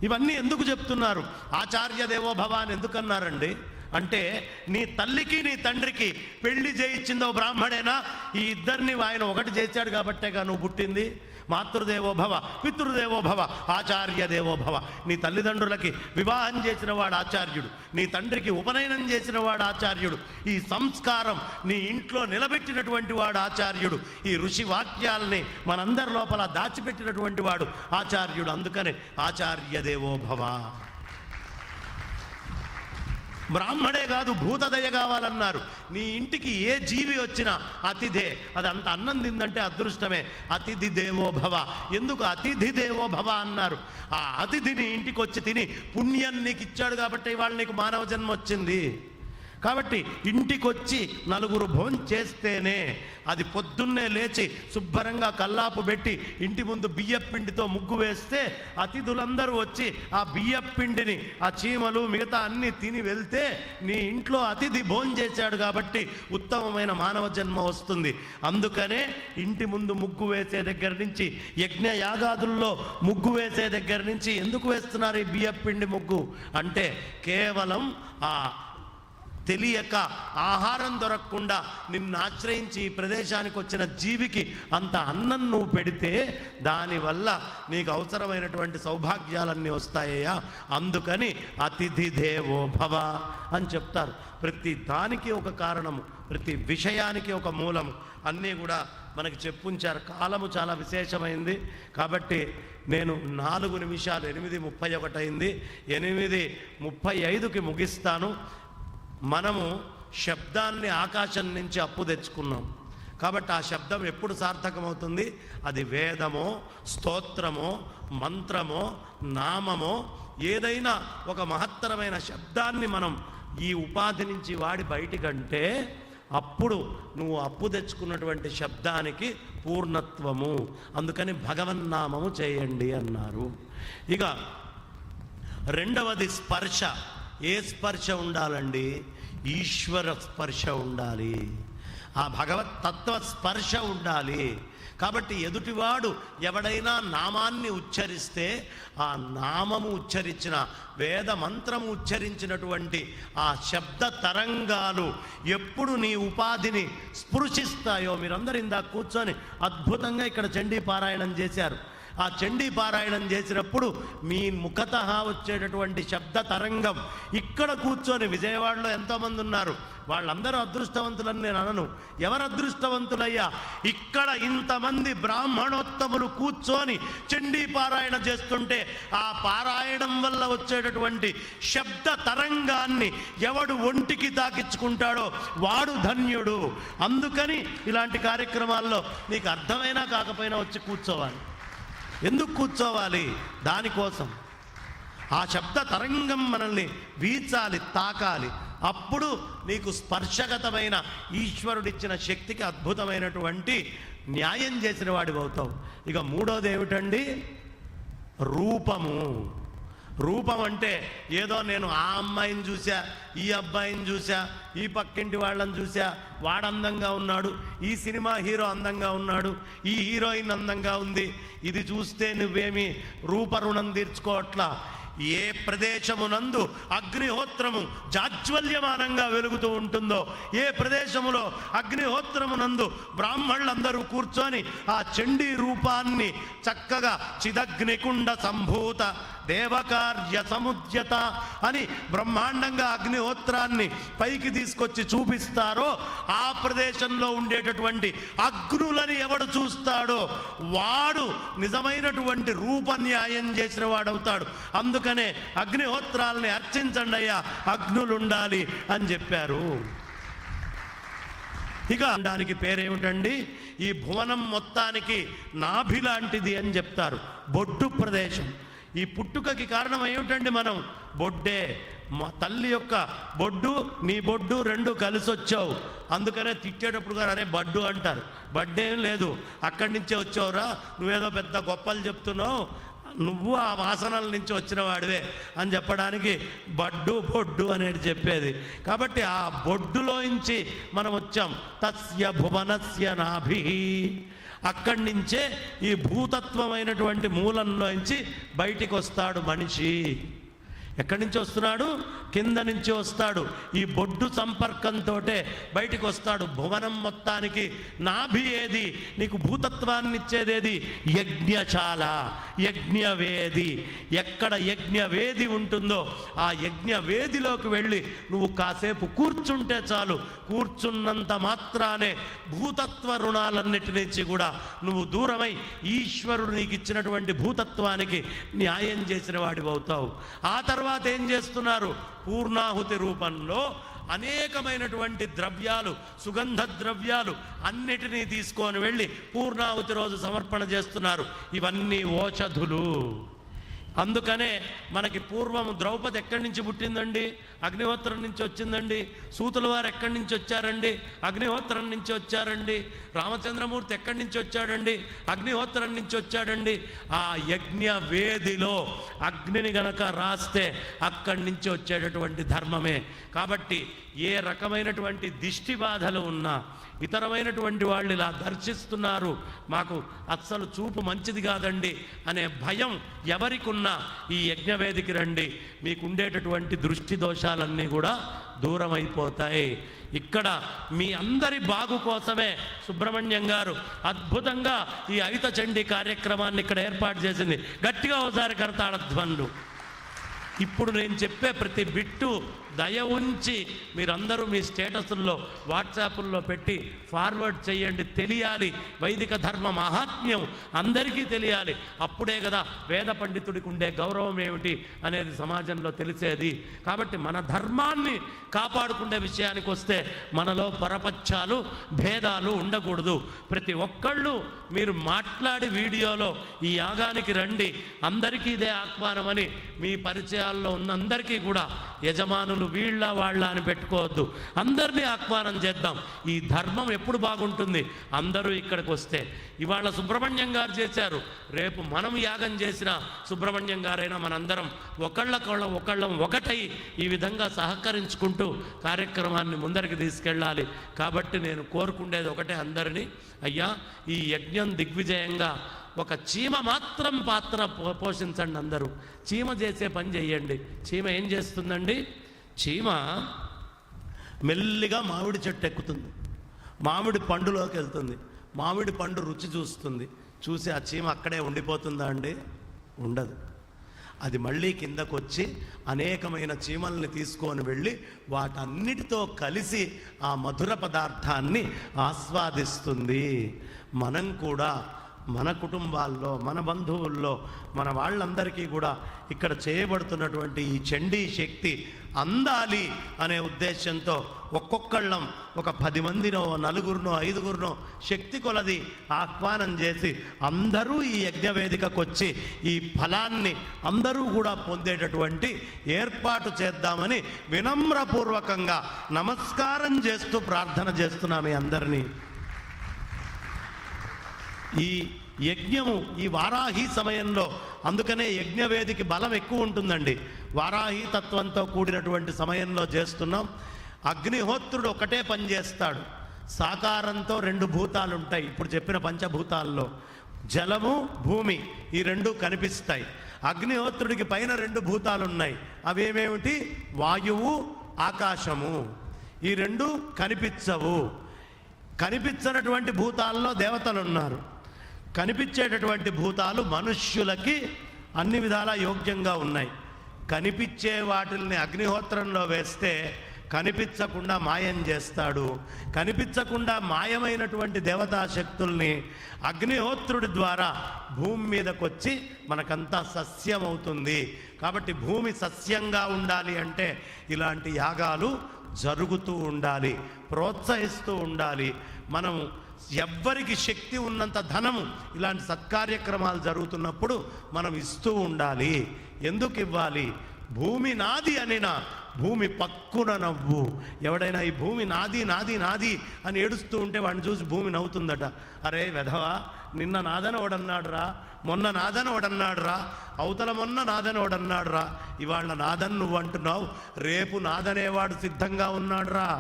ఇవన్నీ ఎందుకు చెప్తున్నారు? ఆచార్య దేవో భవ అని ఎందుకన్నారండి అంటే, నీ తల్లికి నీ తండ్రికి పెళ్లి చేయించిందో బ్రాహ్మణేనా? ఈ ఇద్దరిని ఆయన ఒకటి చేశాడు కాబట్టేగా నువ్వు పుట్టింది. మాతృదేవో భవ, పితృదేవో భవ, ఆచార్య దేవో భవ. నీ తల్లిదండ్రులకి వివాహం చేసిన వాడు ఆచార్యుడు, నీ తండ్రికి ఉపనయనం చేసిన వాడు ఆచార్యుడు, ఈ సంస్కారం నీ ఇంట్లో నిలబెట్టినటువంటి వాడు ఆచార్యుడు, ఈ ఋషి వాక్యాలని మనందరి లోపల దాచిపెట్టినటువంటి వాడు ఆచార్యుడు. అందుకనే ఆచార్య దేవో భవ. బ్రాహ్మడే కాదు, భూతదయ కావాలన్నారు. నీ ఇంటికి ఏ జీవి వచ్చినా అతిథే, అది అంత అన్నం తిందంటే అదృష్టమే. అతిథి దేవో భవ. ఎందుకు అతిథి దేవో భవ అన్నారు? ఆ అతిథిని ఇంటికి వచ్చి తిని పుణ్యం నీకు ఇచ్చాడు కాబట్టి ఇవాళ నీకు మానవ జన్మ వచ్చింది. కాబట్టి ఇంటికొచ్చి నలుగురు భోజనం చేస్తేనే అది పొద్దున్నే లేచి శుభ్రంగా కల్లాపు పెట్టి ఇంటి ముందు బియ్యపిండితో ముగ్గు వేస్తే అతిథులందరూ వచ్చి ఆ బియ్యపిండిని ఆ చీమలు మిగతా అన్ని తిని వెళ్తే నీ ఇంట్లో అతిథి భోజనం చేశాడు కాబట్టి ఉత్తమమైన మానవ జన్మ వస్తుంది. అందుకనే ఇంటి ముందు ముగ్గు వేసే దగ్గర నుంచి యజ్ఞ యాగాదుల్లో ముగ్గు వేసే దగ్గర నుంచి ఎందుకు వేస్తున్నారు ఈ బియ్యపిండి ముగ్గు అంటే కేవలం ఆ తెలియక ఆహారం దొరకకుండా నిన్ను ఆశ్రయించి ఈ ప్రదేశానికి వచ్చిన జీవికి అంత అన్నం నువ్వు పెడితే దానివల్ల నీకు అవసరమైనటువంటి సౌభాగ్యాలన్నీ వస్తాయ్యా. అందుకని అతిథి దేవో భవ అని చెప్తారు. ప్రతి దానికి ఒక కారణము, ప్రతి విషయానికి ఒక మూలము అన్నీ కూడా మనకి చెప్పుంచారు. కాలము చాలా విశేషమైంది కాబట్టి నేను 4 నిమిషాలు 8:31 అయింది, 8:35కి ముగిస్తాను. మనము శబ్దాన్ని ఆకాశం నుంచి అప్పు తెచ్చుకున్నాం కాబట్టి ఆ శబ్దం ఎప్పుడు సార్థకమవుతుంది? అది వేదమో, స్తోత్రమో, మంత్రమో, నామమో ఏదైనా ఒక మహత్తరమైన శబ్దాన్ని మనం ఈ ఉపాధి నుంచి వాడి బయటికంటే అప్పుడు నువ్వు అప్పు తెచ్చుకున్నటువంటి శబ్దానికి పూర్ణత్వము. అందుకని భగవన్నామము చేయండి అన్నారు. ఇక రెండవది స్పర్శ. ఏ స్పర్శ ఉండాలండి? ఈశ్వర స్పర్శ ఉండాలి, ఆ భగవత్ తత్వ స్పర్శ ఉండాలి. కాబట్టి ఎదుటివాడు ఎవడైనా నామాన్ని ఉచ్చరిస్తే ఆ నామము ఉచ్చరించిన వేద మంత్రము ఉచ్చరించినటువంటి ఆ శబ్ద తరంగాలు ఎప్పుడు నీ ఉపాధిని స్పృశిస్తాయో, మీరందరూ ఇందాక కూర్చొని అద్భుతంగా ఇక్కడ చండీ పారాయణం చేశారు. ఆ చండీ పారాయణం చేసినప్పుడు మీ ముఖతః వచ్చేటటువంటి శబ్ద తరంగం ఇక్కడ కూర్చొని, విజయవాడలో ఎంతోమంది ఉన్నారు, వాళ్ళందరూ అదృష్టవంతులని నేను అనను. ఎవరు అదృష్టవంతులయ్యా? ఇక్కడ ఇంతమంది బ్రాహ్మణోత్తములు కూర్చొని చండీ పారాయణ చేస్తుంటే ఆ పారాయణం వల్ల వచ్చేటటువంటి శబ్ద తరంగాన్ని ఎవడు ఒంటికి తాకించుకుంటాడో వాడు ధన్యుడు. అందుకని ఇలాంటి కార్యక్రమాల్లో నీకు అర్థమైనా కాకపోయినా వచ్చి కూర్చోవాలి. ఎందుకు కూర్చోవాలి? దానికోసం. ఆ శబ్ద తరంగం మనల్ని వీచాలి, తాకాలి. అప్పుడు నీకు స్పర్శగతమైన ఈశ్వరుడిచ్చిన శక్తికి అద్భుతమైనటువంటి న్యాయం చేసిన వాడివి అవుతావు. ఇక మూడోది ఏమిటండి? రూపము. రూపం అంటే ఏదో నేను ఆ అమ్మాయిని చూసా, ఈ అబ్బాయిని చూసా, ఈ పక్కింటి వాళ్ళని చూసా, వాడు అందంగా ఉన్నాడు, ఈ సినిమా హీరో అందంగా ఉన్నాడు, ఈ హీరోయిన్ అందంగా ఉంది, ఇది చూస్తే నువ్వేమి రూపరుణం తీర్చుకోవట్లా. ఏ ప్రదేశమునందు అగ్నిహోత్రము జాజ్వల్యమానంగా వెలుగుతూ ఉంటుందో, ఏ ప్రదేశములో అగ్నిహోత్రమునందు బ్రాహ్మణులందరూ కూర్చొని ఆ చండీ రూపాన్ని చక్కగా చిదగ్నికుండ సంభూత దేవకార్య సముద్యత అని బ్రహ్మాండంగా అగ్నిహోత్రాన్ని పైకి తీసుకొచ్చి చూపిస్తారో, ఆ ప్రదేశంలో ఉండేటటువంటి అగ్నులని ఎవడు చూస్తాడో వాడు నిజమైనటువంటి రూప న్యాయం చేసిన వాడవుతాడు. అందుకనే అగ్నిహోత్రాలని అర్చించండి అయ్యా, అగ్నులుండాలి అని చెప్పారు. ఇక దానికి పేరేమిటండి? ఈ భువనం మొత్తానికి నాభి లాంటిది అని చెప్తారు. బొడ్డు ప్రదేశం. ఈ పుట్టుకకి కారణం ఏమిటండి? మనం బొడ్డే. మా తల్లి యొక్క బొడ్డు, నీ బొడ్డు రెండు కలిసి వచ్చావు. అందుకనే తిట్టేటప్పుడు గారు అరే బడ్డు అంటారు. బడ్డేం లేదు, అక్కడి నుంచే వచ్చావురా, నువ్వేదో పెద్ద గొప్పలు చెప్తున్నావు, నువ్వు ఆ వాసనల నుంచి వచ్చిన వాడివే అని చెప్పడానికి బడ్డు బొడ్డు అనేది చెప్పేది. కాబట్టి ఆ బొడ్డులోంచి మనం వచ్చాం. తస్య భువనస్య నాభి. అక్కడి నుంచే ఈ భూతత్వమైనటువంటి మూలంలోంచి బయటికి వస్తాడు మనిషి. ఎక్కడి నుంచి వస్తున్నాడు? కింద నుంచి వస్తాడు. ఈ బొడ్డు సంపర్కంతో బయటికి వస్తాడు. భువనం మొత్తానికి నాభి ఏది? నీకు భూతత్వాన్ని ఇచ్చేదేది? యజ్ఞశాల, యజ్ఞవేది. ఎక్కడ యజ్ఞవేది ఉంటుందో ఆ యజ్ఞవేదిలోకి వెళ్ళి నువ్వు కాసేపు కూర్చుంటే చాలు. కూర్చున్నంత మాత్రానే భూతత్వ రుణాలన్నిటి నుంచి కూడా నువ్వు దూరమై ఈశ్వరుడు నీకు ఇచ్చినటువంటి భూతత్వానికి న్యాయం చేసిన వాడివి అవుతావు. ఆ తర్వాత ఏం చేస్తున్నారు? పూర్ణాహుతి రూపంలో అనేకమైనటువంటి ద్రవ్యాలు, సుగంధ ద్రవ్యాలు అన్నిటినీ తీసుకొని వెళ్ళి పూర్ణాహుతి రోజు సమర్పణ చేస్తున్నారు. ఇవన్నీ ఓషధులు. అందుకనే మనకి పూర్వం ద్రౌపది ఎక్కడి నుంచి పుట్టిందండి? అగ్నిహోత్రం నుంచి వచ్చిందండి. సూతుల వారు ఎక్కడి నుంచి వచ్చారండి? అగ్నిహోత్రం నుంచి వచ్చారండి. రామచంద్రమూర్తి ఎక్కడి నుంచి వచ్చాడండి? అగ్నిహోత్రం నుంచి వచ్చాడండి. ఆ యజ్ఞ వేదిలో అగ్నిని గనక రాస్తే అక్కడి నుంచి వచ్చేటటువంటి ధర్మమే. కాబట్టి ఏ రకమైనటువంటి దిష్టి బాధలు ఉన్నా, ఇతరమైనటువంటి వాళ్ళు ఇలా దర్శిస్తున్నారు, మాకు అస్సలు చూపు మంచిది కాదండి అనే భయం ఎవరికున్నా ఈ యజ్ఞవేదికి రండి. మీకు ఉండేటటువంటి దృష్టి దోషాలన్నీ కూడా దూరం అయిపోతాయి. ఇక్కడ మీ అందరి బాగు కోసమే సుబ్రహ్మణ్యం గారు అద్భుతంగా ఈ అయుత చండీ కార్యక్రమాన్ని ఇక్కడ ఏర్పాటు చేసింది. గట్టిగా ఒకసారి కరతాళధ్వనులు. ఇప్పుడు నేను చెప్పే ప్రతి బిట్టు దయ ఉంచి మీరందరూ మీ స్టేటస్ల్లో వాట్సాప్ల్లో పెట్టి ఫార్వర్డ్ చేయండి. తెలియాలి, వైదిక ధర్మ మహాత్మ్యం అందరికీ తెలియాలి. అప్పుడే కదా వేద పండితుడికి ఉండే గౌరవం ఏమిటి అనేది సమాజంలో తెలిసేది. కాబట్టి మన ధర్మాన్ని కాపాడుకునే విషయానికి వస్తే మనలో పరపక్షాలు భేదాలు ఉండకూడదు. ప్రతి ఒక్కళ్ళు మీరు మాట్లాడి వీడియోలో ఈ యాగానికి రండి, అందరికీ ఇదే ఆహ్వానమని మీ పరిచయాల్లో ఉన్న అందరికీ కూడా యజమానులు వీళ్ళ వాళ్ళ అని పెట్టుకోవద్దు, అందరినీ ఆహ్వానం చేద్దాం. ఈ ధర్మం ఎప్పుడు బాగుంటుంది? అందరూ ఇక్కడికి వస్తే. ఇవాళ సుబ్రహ్మణ్యం గారు చేశారు, రేపు మనం యాగం చేసిన సుబ్రహ్మణ్యం గారైనా మనందరం ఒకళ్ళం ఒకటై ఈ విధంగా సహకరించుకుంటూ కార్యక్రమాన్ని ముందరికి తీసుకెళ్ళాలి. కాబట్టి నేను కోరుకుండేది ఒకటే అందరినీ, అయ్యా ఈ యజ్ఞం దిగ్విజయంగా ఒక చీమ మాత్రం పాత్ర పోషించండి. అందరూ చీమ చేసే పని చేయండి. చీమ ఏం చేస్తుందండి? చీమ మెల్లిగా మామిడి చెట్టు ఎక్కుతుంది, మామిడి పండులోకి వెళ్తుంది, మామిడి పండు రుచి చూస్తుంది. చూసి ఆ చీమ అక్కడే ఉండిపోతుందా అండి? ఉండదు. అది మళ్ళీ కిందకు వచ్చి అనేకమైన చీమల్ని తీసుకొని వెళ్ళి వాటన్నిటితో కలిసి ఆ మధుర పదార్థాన్ని ఆస్వాదిస్తుంది. మనం కూడా మన కుటుంబాల్లో, మన బంధువుల్లో, మన వాళ్ళందరికీ కూడా ఇక్కడ చేయబడుతున్నటువంటి ఈ చండీ శక్తి అందాలి అనే ఉద్దేశంతో ఒక్కొక్కళ్ళం ఒక 10 మందినో, 4గురినో, 5గురినో శక్తి కొలది ఆహ్వానం చేసి అందరూ ఈ యజ్ఞవేదికకు వచ్చి ఈ ఫలాన్ని అందరూ కూడా పొందేటటువంటి ఏర్పాటు చేద్దామని వినమ్రపూర్వకంగా నమస్కారం చేస్తూ ప్రార్థన చేస్తున్నాం మీ అందరినీ. ఈ యజ్ఞము ఈ వారాహి సమయంలో, అందుకనే యజ్ఞవేదికి బలం ఎక్కువ ఉంటుందండి. వారాహి తత్వంతో కూడినటువంటి సమయంలో చేస్తున్నాం. అగ్నిహోత్రుడు ఒకటే పని చేస్తాడు. సాకారంతో 2 భూతాలు ఉంటాయి. ఇప్పుడు చెప్పిన పంచభూతాల్లో జలము, భూమి ఈ 2 కనిపిస్తాయి. అగ్నిహోత్రుడికి పైన 2 భూతాలు ఉన్నాయి. అవేమేమిటి? వాయువు, ఆకాశము. ఈ 2 కనిపించవు. కనిపించినటువంటి భూతాల్లో దేవతలు ఉన్నారు. కనిపించేటటువంటి భూతాలు మనుష్యులకి అన్ని విధాలా యోగ్యంగా ఉన్నాయి. కనిపించే వాటిల్ని అగ్నిహోత్రంలో వేస్తే కనిపించకుండా మాయం చేస్తాడు. కనిపించకుండా మాయమైనటువంటి దేవతాశక్తుల్ని అగ్నిహోత్రుడి ద్వారా భూమి మీదకి వచ్చి మనకంతా సస్యం అవుతుంది. కాబట్టి భూమి సస్యంగా ఉండాలి అంటే ఇలాంటి యాగాలు జరుగుతూ ఉండాలి, ప్రోత్సహిస్తూ ఉండాలి. మనం ఎవ్వరికి శక్తి ఉన్నంత ధనము ఇలాంటి సత్కార్యక్రమాలు జరుగుతున్నప్పుడు మనం ఇస్తూ ఉండాలి. ఎందుకు ఇవ్వాలి? భూమి నాది అనినా భూమి పక్కున నవ్వు. ఎవడైనా ఈ భూమి నాది నాది నాది అని ఏడుస్తూ ఉంటే వాడిని చూసి భూమి నవ్వుతుందట. అరే వెధవా, నిన్న నాదని వాడన్నాడు రా, మొన్న నాదని వాడన్నాడు రా, అవతల మొన్న నాదని వాడన్నాడు రా, ఇవాళ నాదని నువ్వు అంటున్నావు, రేపు నాదనేవాడు సిద్ధంగా ఉన్నాడు రా.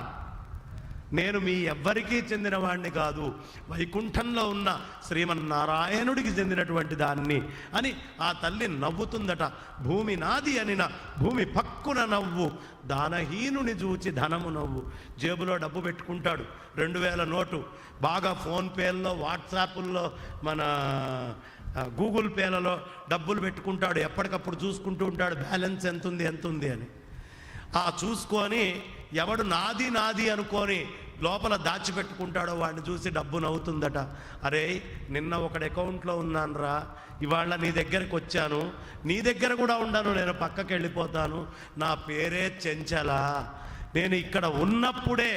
నేను మీ ఎవ్వరికీ చెందిన వాడిని కాదు, వైకుంఠంలో ఉన్న శ్రీమన్నారాయణుడికి చెందినటువంటి దాన్ని అని ఆ తల్లి నవ్వుతుందట. భూమి నాది అనిన భూమి పక్కున నవ్వు, దానహీనుని చూచి ధనము నవ్వు. జేబులో డబ్బు పెట్టుకుంటాడు, 2000 నోటు, బాగా ఫోన్పేల్లో, వాట్సాపుల్లో, మన గూగుల్ పేలలో డబ్బులు పెట్టుకుంటాడు. ఎప్పటికప్పుడు చూసుకుంటూ ఉంటాడు బ్యాలెన్స్ ఎంతుంది అని. ఆ చూసుకొని ఎవడు నాది నాది అనుకొని లోపల దాచిపెట్టుకుంటాడో వాడిని చూసి డబ్బు నవ్వుతుందట. అరే నిన్న ఒకటి అకౌంట్లో ఉన్నాను రా, ఇవాళ నీ దగ్గరకు వచ్చాను, నీ దగ్గర కూడా ఉండను, నేను పక్కకి వెళ్ళిపోతాను, నా పేరే చెంచల, నేను ఇక్కడ ఉన్నప్పుడే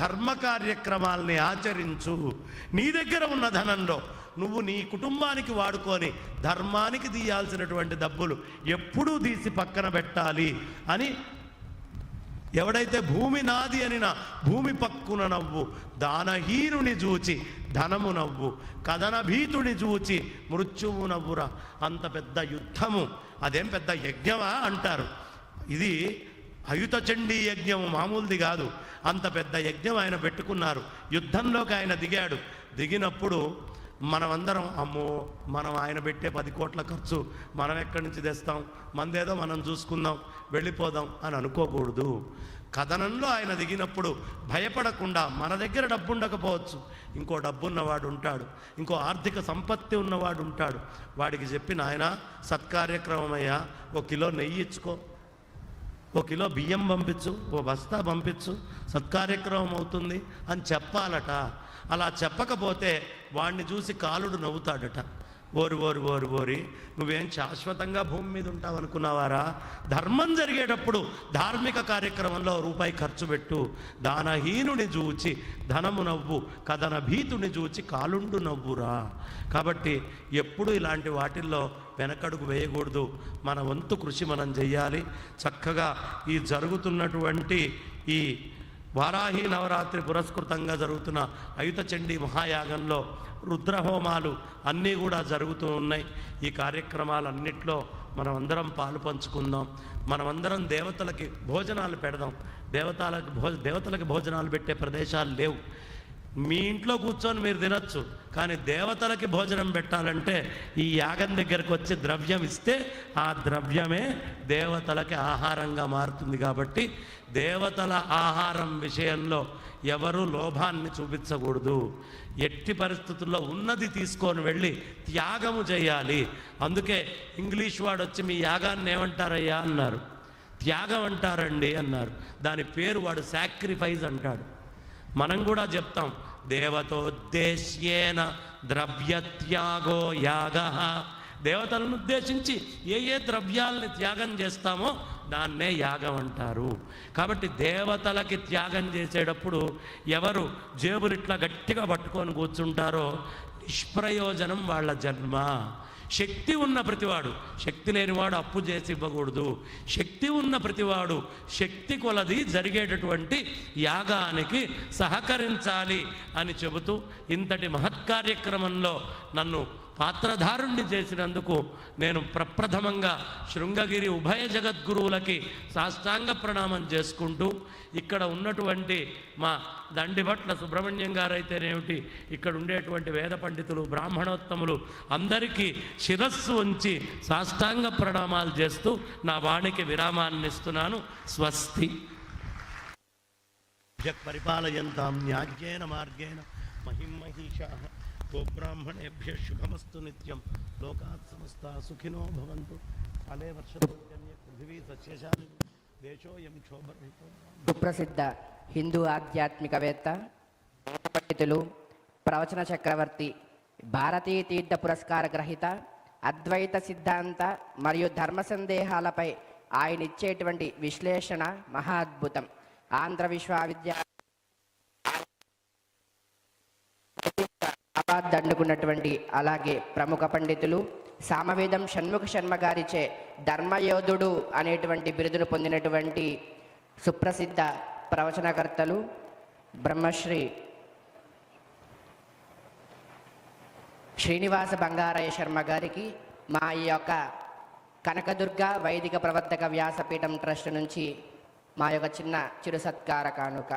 ధర్మ కార్యక్రమాల్ని ఆచరించు. నీ దగ్గర ఉన్న ధనంలో నువ్వు నీ కుటుంబానికి వాడుకొని ధర్మానికి తీయాల్సినటువంటి డబ్బులు ఎప్పుడూ తీసి పక్కన పెట్టాలి అని ఎవడైతే భూమి నాది అని నా భూమి పక్కున నవ్వు, దానహీనుని చూచి ధనము నవ్వు, కథన భీతుని చూచి మృత్యువు నవ్వురా. అంత పెద్ద యుద్ధము, అదేం పెద్ద యజ్ఞమా అంటారు. ఇది అయుత చండీ యజ్ఞము, మామూలుది కాదు. అంత పెద్ద యజ్ఞం ఆయన పెట్టుకున్నారు. యుద్ధంలోకి ఆయన దిగినప్పుడు మనమందరం అమ్మో మనం ఆయన పెట్టే 10 కోట్ల ఖర్చు మనం ఎక్కడి నుంచి తెస్తాం, మందేదో మనం చూసుకుందాం వెళ్ళిపోదాం అని అనుకోకూడదు. కథనంలో ఆయన దిగినప్పుడు భయపడకుండా, మన దగ్గర డబ్బు ఉండకపోవచ్చు, ఇంకో డబ్బు ఉన్నవాడు ఉంటాడు, ఇంకో ఆర్థిక సంపత్తి ఉన్నవాడు ఉంటాడు. వాడికి చెప్పి నాయన సత్కార్యక్రమం అయ్యా, 1 కిలో నెయ్యి ఇచ్చుకో, 1 కిలో బియ్యం పంపించు, 1 బస్తా పంపించు, సత్కార్యక్రమం అవుతుంది అని చెప్పాలట. అలా చెప్పకపోతే వాడిని చూసి కాలుడు నవ్వుతాడట. ఓరి నువ్వేం శాశ్వతంగా భూమి మీద ఉంటావు అనుకున్నావారా? ధర్మం జరిగేటప్పుడు ధార్మిక కార్యక్రమంలో రూపాయి ఖర్చు పెట్టు. దానహీనుని చూచి ధనము నవ్వు, కథన భీతుని చూచి కాలుండు నవ్వురా. కాబట్టి ఎప్పుడు ఇలాంటి వాటిల్లో వెనకడుగు వేయకూడదు. మన వంతు కృషి మనం చెయ్యాలి. చక్కగా ఈ జరుగుతున్నటువంటి ఈ వారాహి నవరాత్రి పురస్కృతంగా జరుగుతున్న అయుత చండీ మహాయాగంలో రుద్రహోమాలు అన్నీ కూడా జరుగుతూ ఉన్నాయి. ఈ కార్యక్రమాలన్నిట్లో మనమందరం పాలు పంచుకుందాం. మనమందరం దేవతలకి భోజనాలు పెడదాం. దేవతలకి భోజనాలు పెట్టే ప్రదేశాలు లేవు. మీ ఇంట్లో కూర్చొని మీరు తినచ్చు, కానీ దేవతలకి భోజనం పెట్టాలంటే ఈ యాగం దగ్గరకు వచ్చి ద్రవ్యం ఇస్తే ఆ ద్రవ్యమే దేవతలకి ఆహారంగా మారుతుంది. కాబట్టి దేవతల ఆహారం విషయంలో ఎవరు లోభాన్ని చూపించకూడదు. ఎట్టి పరిస్థితుల్లో ఉన్నది తీసుకొని వెళ్ళి త్యాగము చేయాలి. అందుకే ఇంగ్లీష్ వాడు వచ్చి మీ యాగాన్ని ఏమంటారయ్యా అన్నారు. త్యాగం అంటారండి అన్నారు. దాని పేరు వాడు సాక్రిఫైస్ అంటాడు. మనం కూడా చెప్తాం, దేవతోద్దేశ్యేన ద్రవ్యత్యాగో యాగ. దేవతలను ఉద్దేశించి ఏ ద్రవ్యాలని త్యాగం చేస్తామో దాన్నే యాగం అంటారు. కాబట్టి దేవతలకి త్యాగం చేసేటప్పుడు ఎవరు జేబులు ఇట్లా గట్టిగా పట్టుకొని కూర్చుంటారో నిష్ప్రయోజనం వాళ్ళ జన్మ. శక్తి ఉన్న ప్రతివాడు, శక్తి లేనివాడు అప్పు చేసి ఇవ్వకూడదు. శక్తి ఉన్న ప్రతివాడు శక్తి కొలది జరిగేటటువంటి యాగానికి సహకరించాలి అని చెబుతూ ఇంతటి మహత్కార్యక్రమంలో నన్ను పాత్రధారుణ్ణి చేసినందుకు నేను ప్రప్రథమంగా శృంగగిరి ఉభయ జగద్గురువులకి సాష్టాంగ ప్రణామం చేసుకుంటూ, ఇక్కడ ఉన్నటువంటి మా దండిభట్ల సుబ్రహ్మణ్యం గారైతేనేమిటి, ఇక్కడ ఉండేటువంటి వేద పండితులు బ్రాహ్మణోత్తములు అందరికీ శిరస్సు ఉంచి సాష్టాంగ ప్రణామాలు చేస్తూ నా వాణికి విరామాన్ని ఇస్తున్నాను. స్వస్తి. పరిపాలయంతాం న్యాజ్యేన మార్గేణ మహిమహీషాః. గోబ్రాహ్మణేభ్యః శుభమస్తు నిత్యం. లోకాః సమస్తాః సుఖినో భవంతు. కాలే వర్షతు పర్జన్య పృథివీ సస్యశాలినీ దేశోయం క్షోభరహితో. సుప్రసిద్ధ హిందూ ఆధ్యాత్మికవేత్త, పండితులు, ప్రవచన చక్రవర్తి, భారతీయ తీర్థ పురస్కార గ్రహీత, అద్వైత సిద్ధాంత మరియు ధర్మ సందేహాలపై ఆయన ఇచ్చేటువంటి విశ్లేషణ మహా అద్భుతం. ఆంధ్ర విశ్వవిద్యాలయం అవార్డు అందుకున్నటువంటి, అలాగే ప్రముఖ పండితులు సామవేదం షణ్ముఖ శర్మ గారిచే ధర్మయోధుడు అనేటువంటి బిరుదును పొందినటువంటి సుప్రసిద్ధ ప్రవచనకర్తలు బ్రహ్మశ్రీ శ్రీనివాస బంగారయ్య శర్మ గారికి మా ఈ యొక్క కనకదుర్గ వైదిక ప్రవర్తక వ్యాసపీఠం ట్రస్ట్ నుంచి మా యొక్క చిన్న చిరు సత్కార కానుక.